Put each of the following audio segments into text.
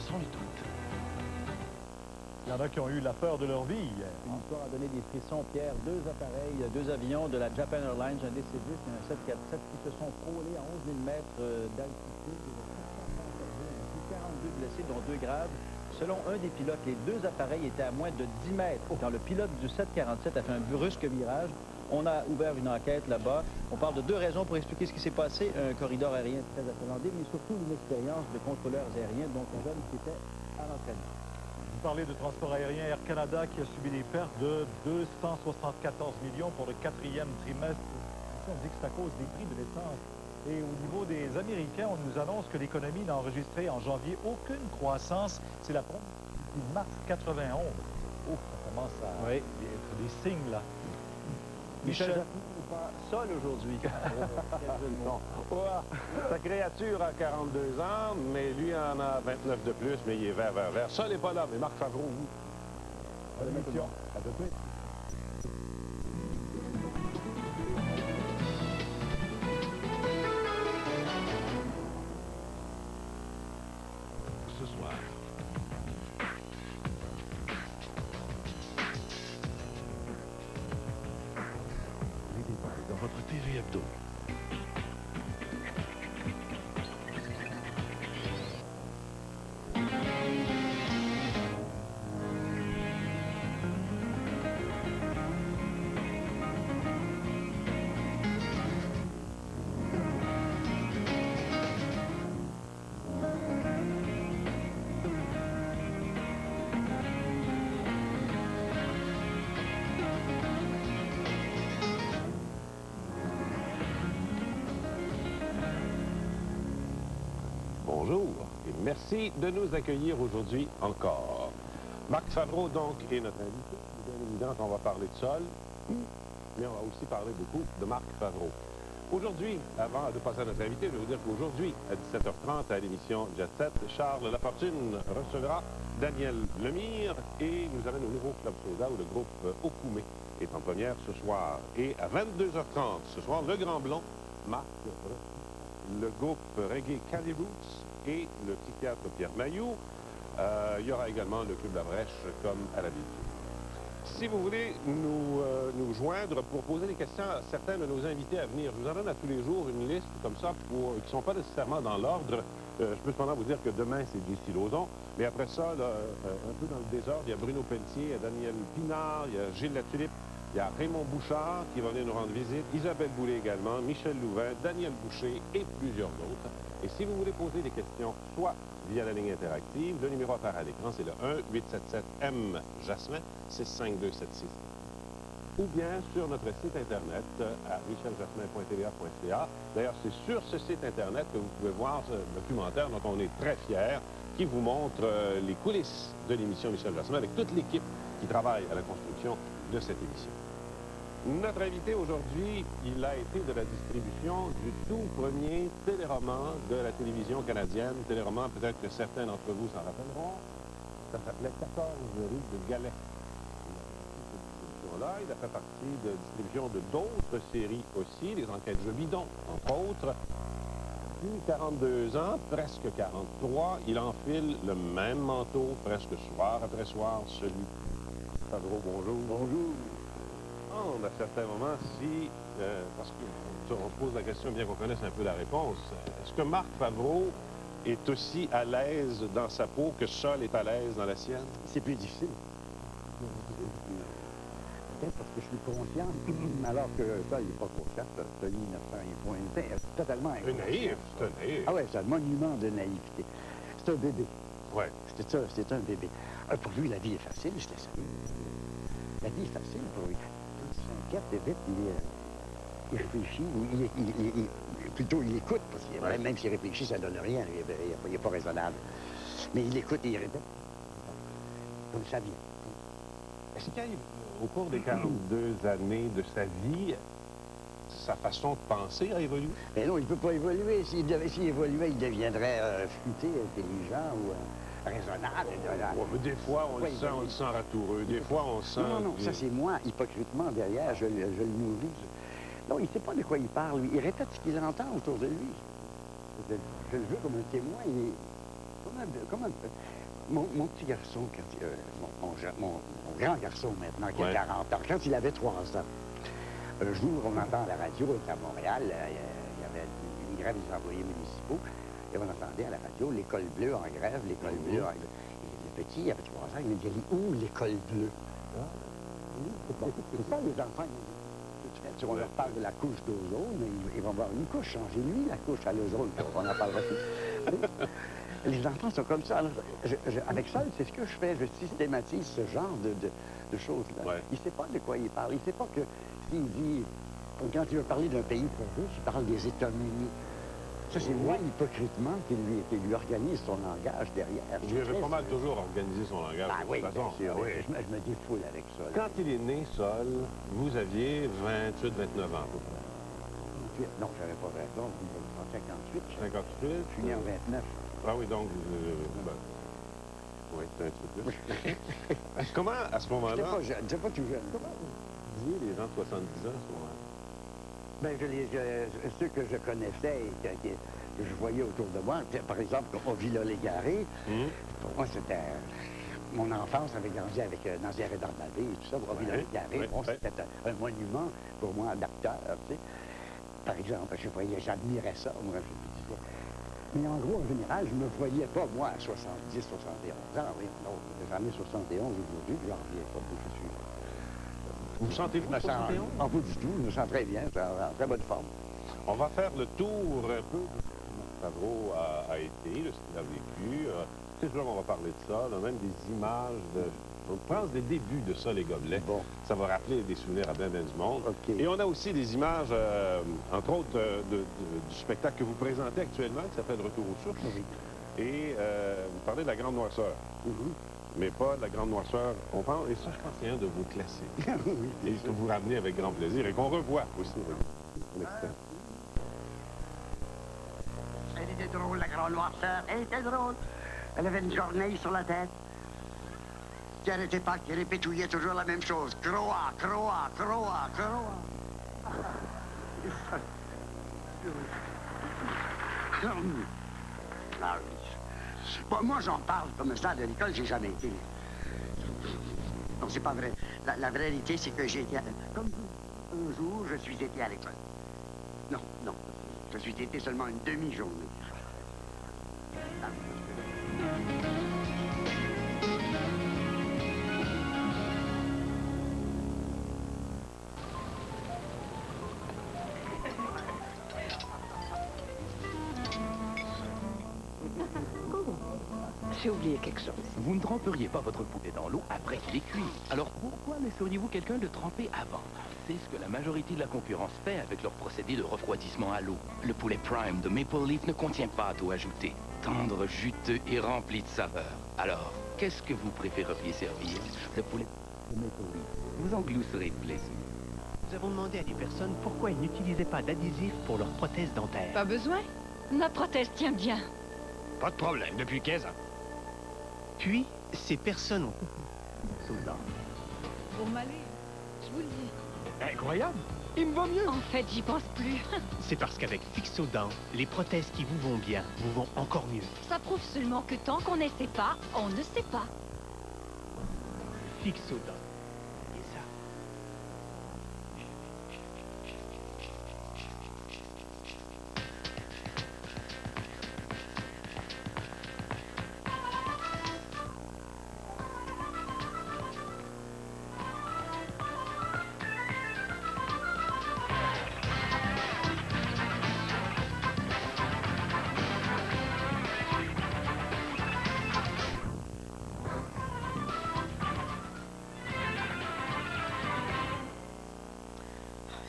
sont les toutes. Il y en a qui ont eu la peur de leur vie. Une histoire a donné des frissons, Pierre. Deux appareils, deux avions de la Japan Airlines, un DC-10 et un 747 qui se sont frôlés à 11 000 mètres d'altitude. 42 blessés, dont 2 graves. Selon un des pilotes, les deux appareils étaient à moins de 10 mètres. Quand le pilote du 747 a fait un brusque virage, on a ouvert une enquête là-bas. On parle de 2 raisons pour expliquer ce qui s'est passé. Un corridor aérien très achalandé, mais surtout une expérience de contrôleurs aériens dont un jeune qui était à l'entraînement. Vous parlez de transport aérien Air Canada qui a subi des pertes de 274 millions pour le 4e trimestre. Ici, on dit que c'est à cause des prix de l'essence. Et au niveau des Américains, on nous annonce que l'économie n'a enregistré en janvier aucune croissance. C'est la première depuis mars 91. Oh, ça commence à être des signes, là. Michel Jasmin n'est pas seul aujourd'hui. Sa créature a 42 ans, mais lui en a 29 de plus, mais il est vert. Ça n'est pas là, mais Marc Favreau, oui. À tout de suite. Ce soir. Les détails dans votre TV Hebdo. Bonjour et merci de nous accueillir aujourd'hui encore. Marc Favreau, donc, est notre invité. C'est bien évident qu'on va parler de sol, mais on va aussi parler beaucoup de Marc Favreau. Aujourd'hui, avant de passer à notre invité, je vais vous dire qu'aujourd'hui, à 17h30, à l'émission Jet Set, Charles Lafortune recevra Daniel Lemire et nous avons au nouveau Club Soda où le groupe Okume est en première ce soir. Et à 22h30, ce soir, le Grand Blond, Marc le groupe reggae Cali Roots et le psychiatre Pierre Mailloux. Il y aura également le Club La Brèche comme à l'habitude. Si vous voulez nous joindre pour poser des questions à certains de nos invités à venir, je vous en donne à tous les jours une liste comme ça qui ne sont pas nécessairement dans l'ordre. Je peux cependant vous dire que demain, c'est J.C. Lauzon. Mais après ça, là, un peu dans le désordre, il y a Bruno Pelletier, il y a Daniel Pinard, il y a Gilles Latulippe, il y a Raymond Bouchard qui va venir nous rendre visite, Isabelle Boulay également, Michel Louvain, Daniel Boucher et plusieurs autres. Et si vous voulez poser des questions, soit via la ligne interactive, le numéro apparaît à l'écran, c'est le 1-877-M-JASMIN, 65276. Ou bien sur notre site Internet à micheljasmin.tva.ca. D'ailleurs, c'est sur ce site Internet que vous pouvez voir ce documentaire dont on est très fiers, qui vous montre les coulisses de l'émission Michel Jasmin avec toute l'équipe qui travaille à la construction de cette émission. Notre invité aujourd'hui, il a été de la distribution du tout premier téléroman de la télévision canadienne. Téléroman, peut-être que certains d'entre vous s'en rappelleront. Ça s'appelait 14 rue de Galais. Là, il a fait partie de distribution de d'autres séries aussi, les enquêtes Jeux bidons, entre autres. Puis 42 ans, presque 43, il enfile le même manteau, presque soir après soir, celui. Favreau, bonjour. Bonjour. À certains moments, si, parce qu'on se pose la question, bien qu'on connaisse un peu la réponse, est-ce que Marc Favreau est aussi à l'aise dans sa peau que Sol est à l'aise dans la sienne? C'est plus difficile. Peut-être parce que je suis conscient, alors que ça, il n'est pas conscient. Celui il est totalement inconscient. Naïf, c'est un naïf. Ah ouais, c'est un monument de naïveté. C'est un bébé. Oui. C'est ça, c'est un bébé. Pour lui, la vie est facile, je laisse. La vie est facile pour lui. Il s'inquiète vite, il réfléchit, plutôt il écoute, parce que même s'il réfléchit, ça ne donne rien, il n'est pas raisonnable. Mais il écoute et il répète. Comme ça vient. Est-ce qu'au cours des 42 années de sa vie, sa façon de penser a évolué? Mais non, il ne peut pas évoluer. S'il évoluait, il deviendrait futé, intelligent ou raisonnable. Ouais, mais des fois, on le sent ratoureux. Des fois, on sent... Non, ça c'est moi, hypocritement, derrière, je le nourris. Non, il ne sait pas de quoi il parle, lui. Il répète ce qu'il entend autour de lui. Je le veux comme un témoin. Il est comme un mon petit garçon, mon grand garçon maintenant, qui a 40 ans, quand il avait 3 ans, un jour, on entend à la radio, on était à Montréal, il y avait une grève des employés municipaux, et on entendait à la radio l'école bleue en grève, l'école bleue en grève. Et le petit, il avait 3 ans, il me dit, où l'école bleue? Bon, c'est ça, les enfants, si on leur parle de la couche d'ozone, ils vont voir une couche, changez-lui la couche à l'ozone, on en parlera plus. Les enfants sont comme ça. Alors, avec ça, c'est ce que je fais, je systématise ce genre de choses-là. Ouais. Il ne sait pas de quoi il parle, il ne sait pas que s'il dit, quand il veut parler d'un pays très riche, il parle des États-Unis. Ça, c'est moi, hypocritement, qui lui organise son langage derrière. Vous avez pas mal toujours organisé son langage. Ah de oui, toute bien façon. sûr, Ah oui. oui. Je me défoule avec ça. Là. Quand il est né, Sol, vous aviez 28, 29 ans. Non, j'avais pas 20 ans, en 58. 58? Je suis né en 29. Ah oui, donc, oui, c'est un petit peu plus. Comment, à ce moment-là... J'étais pas tout jeune. Comment vous disiez les gens de 70 ans à ce moment-là? Bien, ceux que je connaissais et que je voyais autour de moi, par exemple, au Villa-Légaré, pour moi, c'était... Mon enfance avait grandi avec Nazaire et Darnavée et tout ça, au Villa-Légaré. Bon, c'était un monument pour moi d'acteur, tu sais. Par exemple, je voyais, j'admirais ça, moi. Mais en gros, en général, je ne me voyais pas, moi, à 70, 71 ans. Oui, non, j'en ai 71 aujourd'hui, je n'en reviens pas. Vous vous sentez-vous 71? Pas du tout, je me sens très bien, en très bonne forme. On va faire le tour un peu de ce que Favreau a été, de ce qu'il a vécu. C'est sûr qu'on va parler de ça, là, même des images de... On prend des débuts de ça, les gobelets. Bon. Ça va rappeler des souvenirs à bien du monde. Okay. Et on a aussi des images, entre autres, du spectacle que vous présentez actuellement, qui s'appelle Retour aux sources. Oui. Et vous parlez de la Grande Noirceur. Mais pas de la Grande Noirceur. On parle, et ça, je pense que c'est un de vos classiques. Oui, et que vous ramenez avec grand plaisir et qu'on revoit aussi. Elle était drôle, la Grande Noirceur. Elle était drôle. Elle avait une corneille sur la tête. Qui n'arrêtait pas, qui répétouillait toujours la même chose. Croa, croa, croa, croa. Ah oui. Bon, moi, j'en parle comme ça de l'école, j'ai jamais été. Non, c'est pas vrai. La réalité, c'est que j'ai été... Comme un jour, je suis été à l'école. Non, non. Je suis été seulement une demi-journée. J'ai oublié quelque chose. Vous ne tremperiez pas votre poulet dans l'eau après qu'il est cuit. Alors pourquoi laisseriez-vous quelqu'un le tremper avant? C'est ce que la majorité de la concurrence fait avec leur procédé de refroidissement à l'eau. Le poulet Prime de Maple Leaf ne contient pas d'eau ajoutée. Tendre, juteux et rempli de saveur. Alors, qu'est-ce que vous préféreriez servir? Le poulet de Maple Leaf. Vous en glousserez de plaisir. Nous avons demandé à des personnes pourquoi ils n'utilisaient pas d'adhésif pour leurs prothèses dentaires. Pas besoin. Ma prothèse tient bien. Pas de problème, depuis 15 ans. Puis, ces personnes ont... Soldat. Pour m'aller, je vous le dis. Incroyable! Il me va mieux! En fait, j'y pense plus. C'est parce qu'avec Fixodent, les prothèses qui vous vont bien vous vont encore mieux. Ça prouve seulement que tant qu'on n'essaie pas, on ne sait pas. Fixodent. Et ça?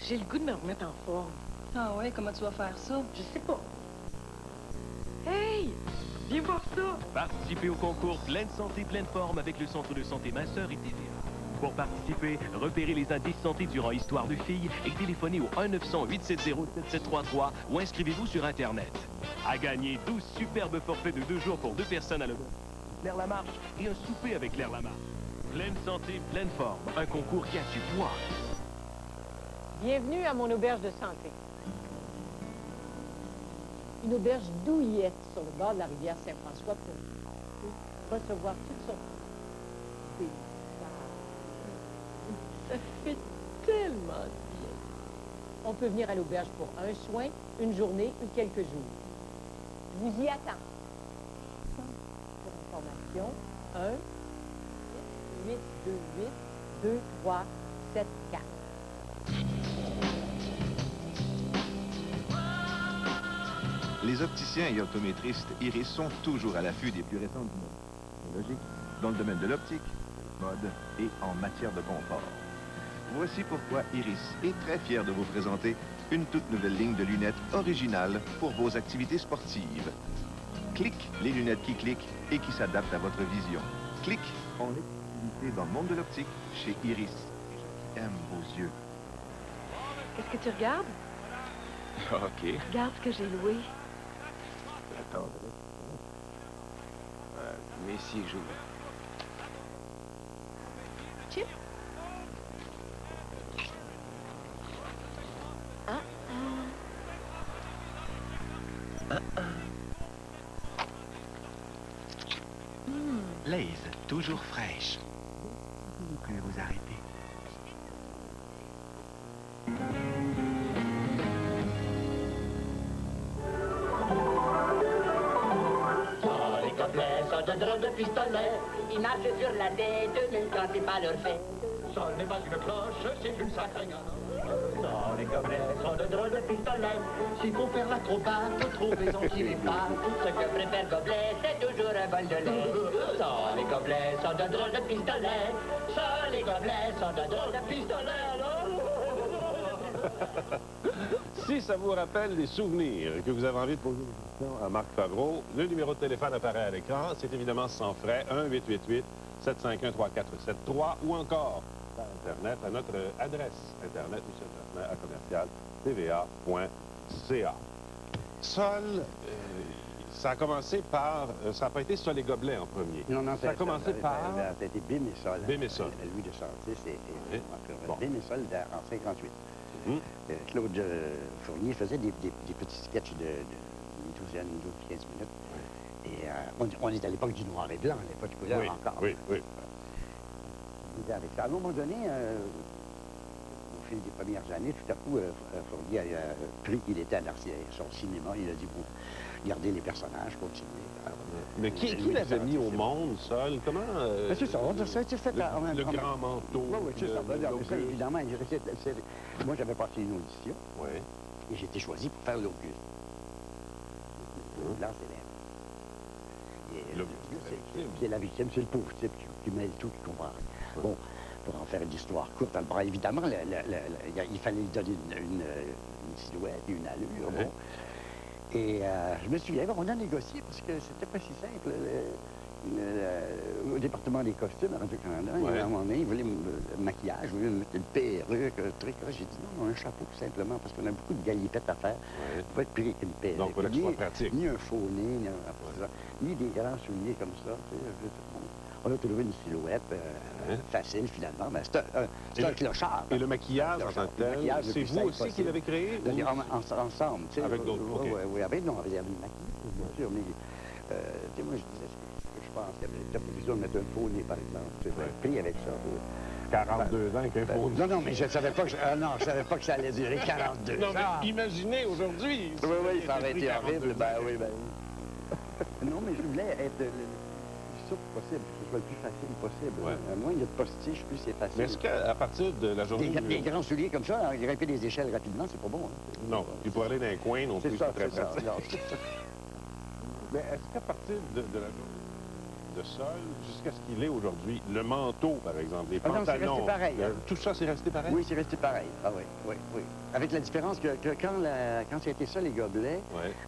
J'ai le goût de me remettre en forme. Ah ouais, comment tu vas faire ça? Je sais pas. Hey! Viens voir ça! Participez au concours Pleine Santé, Pleine Forme avec le Centre de Santé Ma Sœur et TVA. Pour participer, repérez les indices santé durant Histoire de filles et téléphonez au 1-900-870-7733 ou inscrivez-vous sur Internet. À gagner 12 superbes forfaits de 2 jours pour 2 personnes à l'hôtel Claire Lamarche et un souper avec Claire Lamarche. Pleine santé, pleine forme. Un concours qui a du poids. Bienvenue à mon auberge de santé. Une auberge douillette sur le bord de la rivière Saint-François pour recevoir toutes sortes de ça fait tellement bien. On peut venir à l'auberge pour un soin, une journée ou quelques jours. Je vous y attends. Pour information, 1 8 2 8 2 3 7 4. Les opticiens et optométristes Iris sont toujours à l'affût des plus récentes technologies dans le domaine de l'optique, mode et en matière de confort. Voici pourquoi Iris est très fier de vous présenter une toute nouvelle ligne de lunettes originales pour vos activités sportives. Clic, les lunettes qui cliquent et qui s'adaptent à votre vision. Clic, en exclusivité dans le monde de l'optique chez Iris. Aime vos yeux. Qu'est-ce que tu regardes? OK. Regarde ce que j'ai loué. Attends. Messi joue. Chip? Lay's, toujours fraîche. Vous pouvez vous arrêter. Les gobelets sont de drôles de pistolets. Ils marchent sur la tête même quand c'est pas leur fait. Ça n'est pas une cloche, c'est une sacrée gare. Non, les gobelets sont de drôles de pistolets. S'il faut faire l'acrobate, trouvez-en qui les pattes. Ce que préfère Gobelet, c'est toujours un bol de lait. Non, les gobelets sont de drôles de pistolets. Ça, les gobelets sont de drôles de pistolets, alors. Si ça vous rappelle des souvenirs et que vous avez envie de poser une question à Marc Favreau, le numéro de téléphone apparaît à l'écran. C'est évidemment sans frais, 1-888-751-3473 ou encore par Internet à notre adresse Internet, à commercial tva.ca. Sol, ça a commencé par... ça n'a pas été Sol et Gobelet en premier. Non, ça a commencé par... Ça a été Bim et Sol. Bim et Sol. Louis de Santis et Bon. Bim et Sol en 58. Claude Fournier faisait des petits sketchs de 12, 15 minutes. Et on est à l'époque du noir et blanc, à l'époque du couleur encore. Oui. On était avec ça. À un moment donné, au fil des premières années, tout à coup, Fournier a pris qu'il était à son cinéma. Il a dit, bon, gardez les personnages, continuez. Alors, mais qui l'avait mis au monde, Sol? Comment... c'est ça, ça a été fait en même temps. Le grand manteau. Oui, c'est ça. Ça, évidemment, moi, j'avais passé une audition. Oui. Et j'ai été choisi pour faire l'Auguste. Blanc, c'est la victime, c'est le pauvre type qui mêle tout, qui comprend rien. Bon, pour en faire une histoire courte, alors, évidemment, il fallait lui donner une silhouette et une allure. Bon. Et je me souviens, on a négocié parce que c'était pas si simple. Au département des costumes, à Radio-Canada, à un moment donné, ils voulaient le maquillage, ils voulaient mettre une perruque, un truc. J'ai dit non, un chapeau, simplement, parce qu'on a beaucoup de galipettes à faire. Il ne faut pas être pris avec une perruque. Donc, il faut que ce soit pratique. Ni un faux nez, ni des grands souliers comme ça. On a trouvé une silhouette facile, finalement. Mais c'est un clochard. Et le maquillage en tant que tel, c'est vous aussi qui l'avez créé? Ensemble. Avec d'autres, OK. Oui, avec nous, on avait une maquillage, bien sûr, mais moi, je disais ce que je pense. Il y avait besoin de mettre un faux nez, par exemple. C'est pris avec ça. 42 ans avec un faux nez. Non, mais je ne savais pas que je savais pas que ça allait durer 42 ans. Non, mais imaginez aujourd'hui. Oui, ça aurait été horrible. Oui. Non, mais je voulais être souple possible, que ce soit le plus facile possible. Moins il y a de postiches, plus c'est facile. Mais est-ce qu'à partir de la journée... Des grands souliers comme ça, grimper des échelles rapidement, c'est pas bon. Non, puis pour aller dans un coin non plus, c'est très pratique. Mais est-ce qu'à partir de la journée de Sol jusqu'à ce qu'il est aujourd'hui, le manteau, par exemple, les pantalons... c'est resté pareil. Tout ça, c'est resté pareil? Oui, c'est resté pareil. Ah oui. Avec la différence que quand c'était ça, les gobelets,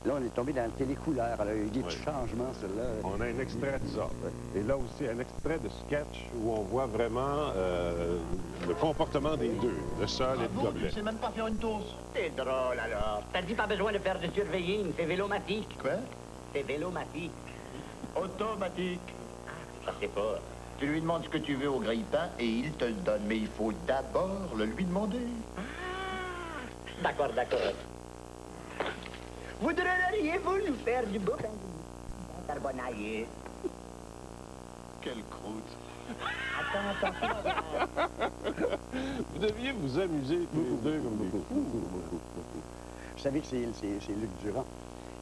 là, on est tombé dans la télécouleur. Alors, il y a eu des petits changements, ceux-là. On a un extrait de ça. Et là aussi, un extrait de sketch où on voit vraiment le comportement des deux, de Sol et de Gobelet. Tu sais même pas faire une tourse. C'est drôle, alors. T'as dit pas besoin de faire de surveilling, c'est vélomatique. Quoi? C'est vélomatique. Automatique. Ça c'est pas. Tu lui demandes ce que tu veux au grille-pain et il te le donne. Mais il faut d'abord le lui demander. D'accord. Voudriez-vous nous faire du beau pain carbonaillé? Quelle croûte! Attends. Vous deviez vous amuser tous les deux comme des fous. Vous savez que c'est Luc Durand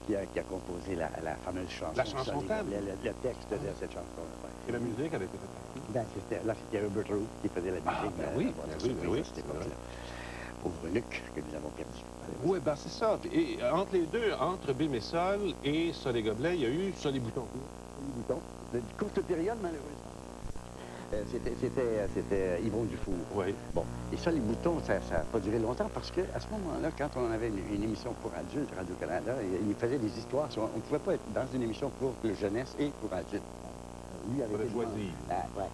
qui a composé la fameuse chanson. La chanson thème? Le texte de cette chanson. Ouais. Et la musique, elle a été faite par qui? Ben, c'était Herbert Root qui faisait la musique. Oui, à cette époque-là. Pauvre Luc, que nous avons perdu. Oui, ben c'est ça. Et entre les deux, entre Bim et Sol et Sol et Gobelet, il y a eu Sol et Bouton. Sol et Bouton. De courte période, malheureusement. C'était Yvon Dufour. Oui. Bon, et ça, les boutons, ça n'a pas duré longtemps parce qu'à ce moment-là, quand on avait une émission pour adultes, Radio-Canada, il faisait des histoires. On ne pouvait pas être dans une émission pour le jeunesse et pour adultes. Lui avait été choisi. Ouais.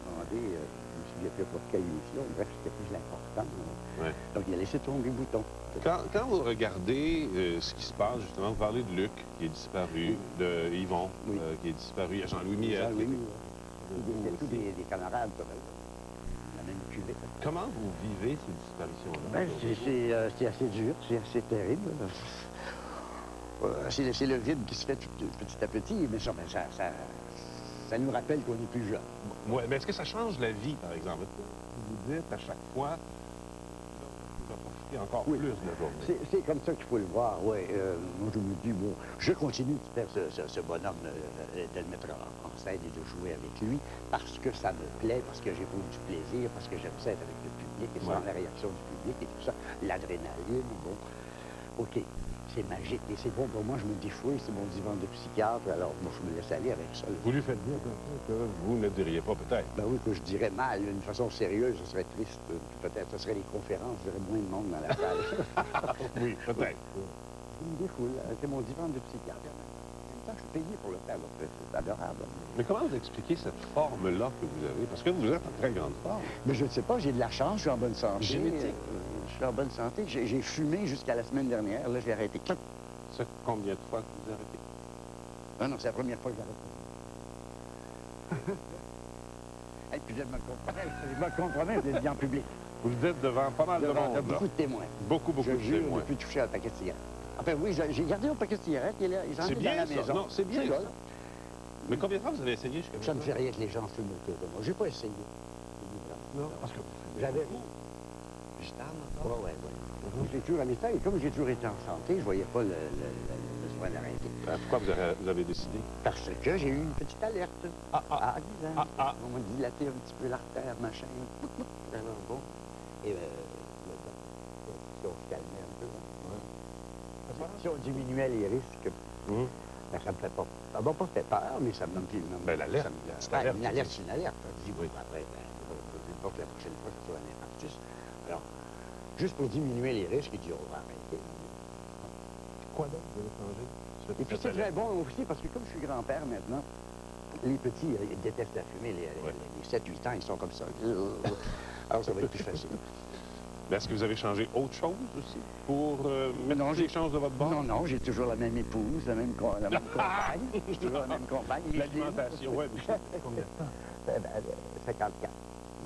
Demandé, je me souviens plus pour quelle émission, bref, c'était plus important. Ouais. Donc, il a laissé tomber le bouton. Quand vous regardez ce qui se passe, justement, vous parlez de Luc, qui est disparu, de Yvon, qui est disparu, il y a Jean-Louis Millet. Il y a tous des camarades, la même cuvée. Comment vous vivez ces disparitions-là? Ben, c'est assez dur, c'est assez terrible. C'est le vide qui se fait petit à petit, mais ça nous rappelle qu'on est plus jeune. Oui, mais est-ce que ça change la vie, par exemple? Vous dites à chaque fois, on va profiter encore plus de la journée. C'est comme ça qu'il faut le voir, oui. Moi, je me dis, bon, je continue de faire ce bonhomme, de le mettre en scène et de jouer avec lui, parce que ça me plaît, parce que j'éprouve du plaisir, parce que j'aime ça être avec le public, et ça, la réaction du public et tout ça, l'adrénaline, bon. OK, c'est magique, et c'est bon pour moi, je me défouille, c'est mon divan de psychiatre, alors moi, je me laisse aller avec ça. Vous lui faites dire que vous ne diriez pas peut-être. Ben oui, que je dirais mal, d'une façon sérieuse, ce serait triste, peut-être, ce serait les conférences, j'aurais moins de monde dans la salle. Oui, peut-être. Je me défoule, c'est mon divan de psychiatre. En même temps, je suis payé pour le faire, donc c'est adorable. Mais comment vous expliquez cette forme-là que vous avez? Parce que vous êtes en très grande forme. Mais je ne sais pas, j'ai de la chance, je suis en bonne santé. Génétique. Je suis en bonne santé. J'ai fumé jusqu'à la semaine dernière. Là, j'ai arrêté. Ça fait combien de fois que vous arrêtez? Ah non, c'est la première fois que j'arrête. Et puis je me compromets de le dire en public. Vous êtes devant pas mal de monde, beaucoup de témoins. Beaucoup de témoins. Je jure ne plus toucher à un paquet de cigarettes. Enfin, oui, j'ai gardé mon paquet de cigarettes. Il est dans la maison. Non, c'est bien ça. Mais combien de fois vous avez essayé jusqu'à Ça ne fait rien que les gens fument autour de moi. Je n'ai pas essayé. Non, parce que j'avais... Oui. J'ai toujours à l'état, et comme j'ai toujours été en santé, je ne voyais pas le besoin d'arrêter. Pourquoi vous avez décidé? Parce que j'ai eu une petite alerte. À 10 ans. On m'a dilaté un petit peu l'artère, machin. Alors bon. Et si on se calmait un peu. Si on diminuait les risques, ben, ça me fait pas... Ça m'a pas fait peur, mais ça me donne plus... Ben, l'alerte. Une alerte, c'est une alerte. Je dis, oui, après, pas que la prochaine fois, ce soit un infarctus. Alors, juste pour diminuer les risques, il dit, on va arrêter. Quoi donc vous avez changé? Et puis c'est très bon aussi, parce que comme je suis grand-père maintenant, les petits, ils détestent la fumée. Les 7-8 ans, ils sont comme ça. Alors, ça va être plus facile. Mais est-ce que vous avez changé autre chose aussi pour mettre les chances de votre bord? Non, j'ai toujours la même épouse, la même compagne. J'ai toujours la même compagne. L'alimentation, oui. Combien de temps? 54.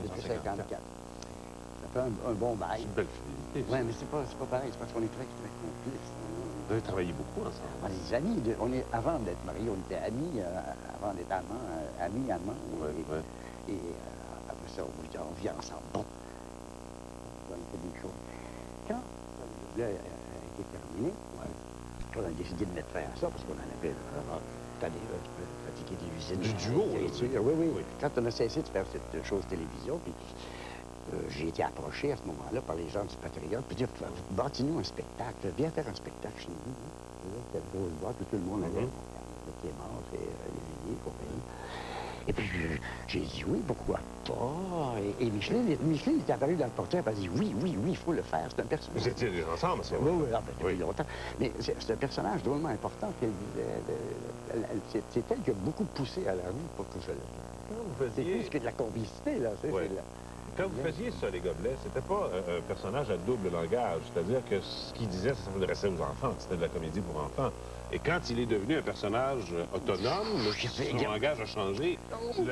Depuis 54. Ça fait un bon bail. C'est une belle fidélité. Oui, mais c'est pas pareil, c'est parce qu'on est très, très complices. Vous avez travaillé beaucoup ensemble. On est des amis. Avant d'être mariés, on était amis. Avant d'être amants. Et après ça, on vit ensemble. Bon. On fait des choses. Quand le a été terminé, on a décidé de mettre fin à ça parce qu'on en avait fatigué des usines. Du duo, oui. Quand on a cessé de faire cette chose télévision, puis j'ai été approché à ce moment-là par les gens du Patriote, puis dire, bâtis-nous un spectacle, viens faire un spectacle chez nous. C'était le gros boîte, tout le monde allait. Le Clémence et Olivier, compagnie. Et puis, j'ai dit oui, pourquoi pas. Et Micheline est apparue dans le portrait, elle a dit oui, il faut le faire. C'est un personnage. Vous étiez ensemble, c'est vrai? Oui, depuis longtemps. Mais c'est un personnage drôlement important qu'elle disait. C'est elle qui a beaucoup poussé à la rue pour que je le. C'est plus que de la complicité, là. Quand vous faisiez ça, les Gobelets, c'était pas un personnage à double langage. C'est-à-dire que ce qu'il disait, ça s'adressait aux enfants. C'était de la comédie pour enfants. Et quand il est devenu un personnage autonome, son langage a changé.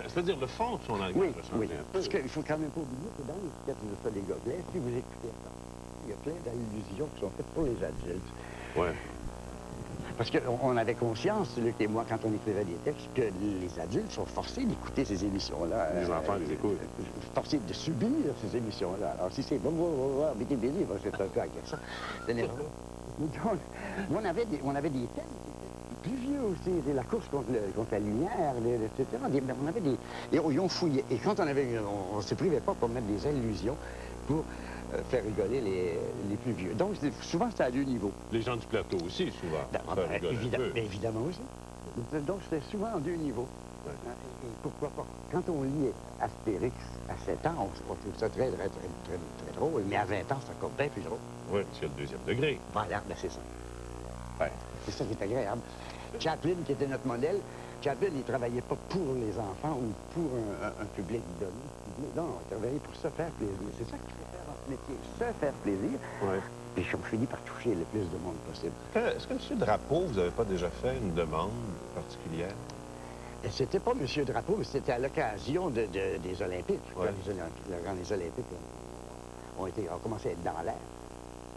C'est-à-dire le fond de son langage a changé. Oui, parce qu'il faut quand même pas oublier que dans les sketchs de ça, les Gobelets, si vous écoutez ça, il y a plein d'allusions qui sont faites pour les adultes. Oui. Parce qu'on avait conscience, Luc et moi, quand on écrivait des textes, que les adultes sont forcés d'écouter ces émissions-là. Les enfants les écoutent. Forcés de subir ces émissions-là. Alors, si c'est c'est un peu agaçant. On avait des thèmes plus vieux aussi, la course contre la lumière, etc. On avait des... Et on fouillait. Et quand on ne se privait pas pour mettre des allusions pour faire rigoler les plus vieux. Donc, souvent, c'était à deux niveaux. Les gens du plateau aussi, souvent. Évidemment aussi. Donc, c'était souvent en deux niveaux. Ouais. Et pourquoi pas? Quand on lit Astérix à 7 ans, on trouve ça très, très, très, très, très drôle. Mais à 20 ans, c'est encore bien plus drôle. Oui, parce qu'il y a le deuxième degré. Voilà, ben c'est ça. Ouais. C'est ça qui est agréable. Chaplin, qui était notre modèle, Chaplin, il ne travaillait pas pour les enfants ou pour un public donné. Non, il travaillait pour se faire plaisir. C'est ça qu'il faut faire dans ce métier, se faire plaisir. Ouais. Puis on finit par toucher le plus de monde possible. Est-ce que M. Drapeau, vous n'avez pas déjà fait une demande particulière? C'était pas M. Drapeau, mais c'était à l'occasion des Olympiques. Ouais. Quand les Olympiques ont commencé à être dans l'air.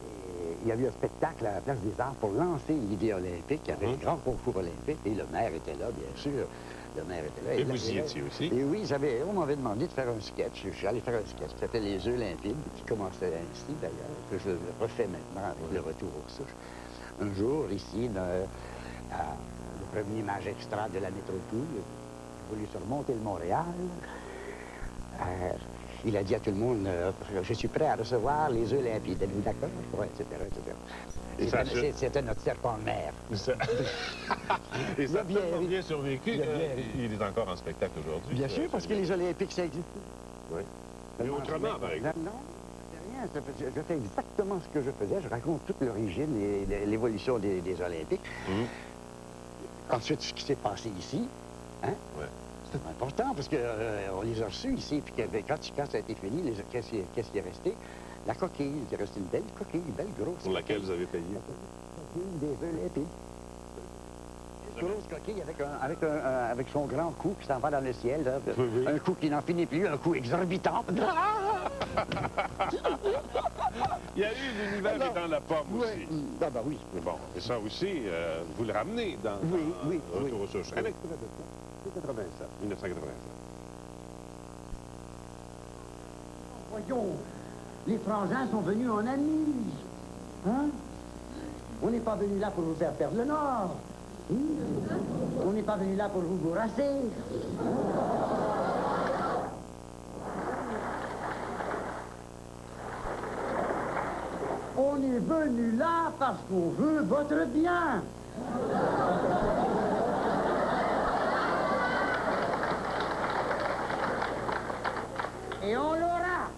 Et il y a eu un spectacle à la Place des Arts pour lancer l'idée olympique. Il y avait un grand concours olympique et le maire était là, bien sûr. Le maire était là. Et vous y étiez aussi? Et oui, on m'avait demandé de faire un sketch. Je suis allé faire un sketch qui s'appelait Les œufs limpides, qui commençait ainsi d'ailleurs, que je refais maintenant avec le retour aux souches. Un jour, ici, le premier magistrat de la métropole a voulu surmonter le Montréal. Il a dit à tout le monde, je suis prêt à recevoir les œufs limpides. Êtes-vous d'accord? Oui, etc. C'était notre serpent de mer. Et ça a bien survécu. Il est encore en spectacle aujourd'hui. Bien sûr, parce que les Olympiques, ça existe. Oui. Mais autrement, par exemple. Non, c'est rien. Je fais exactement ce que je faisais. Je raconte toute l'origine et l'évolution des Olympiques. Ensuite, ce qui s'est passé ici, hein? Ouais. C'est important parce qu'on les a reçus ici, puis quand ça a été fini, qu'est-ce qui est resté? La coquille, il est resté une belle coquille, une belle grosse. Pour laquelle vous avez payé? La coquille des œufs limpides. Une grosse coquille avec son grand cou qui s'en va dans le ciel. Là. Oui. Un cou qui n'en finit plus, un cou exorbitant. Il y a eu l'univers dans la pomme aussi. Ah ben oui. Mais bon, et ça aussi, vous le ramenez dans Retour aux souches. Avec 1987. Voyons, les frangins sont venus en amis. Hein? On n'est pas venu là pour vous faire perdre le nord. On n'est pas venu là pour vous bourrasser. On est venu là parce qu'on veut votre bien. Et on l'aura.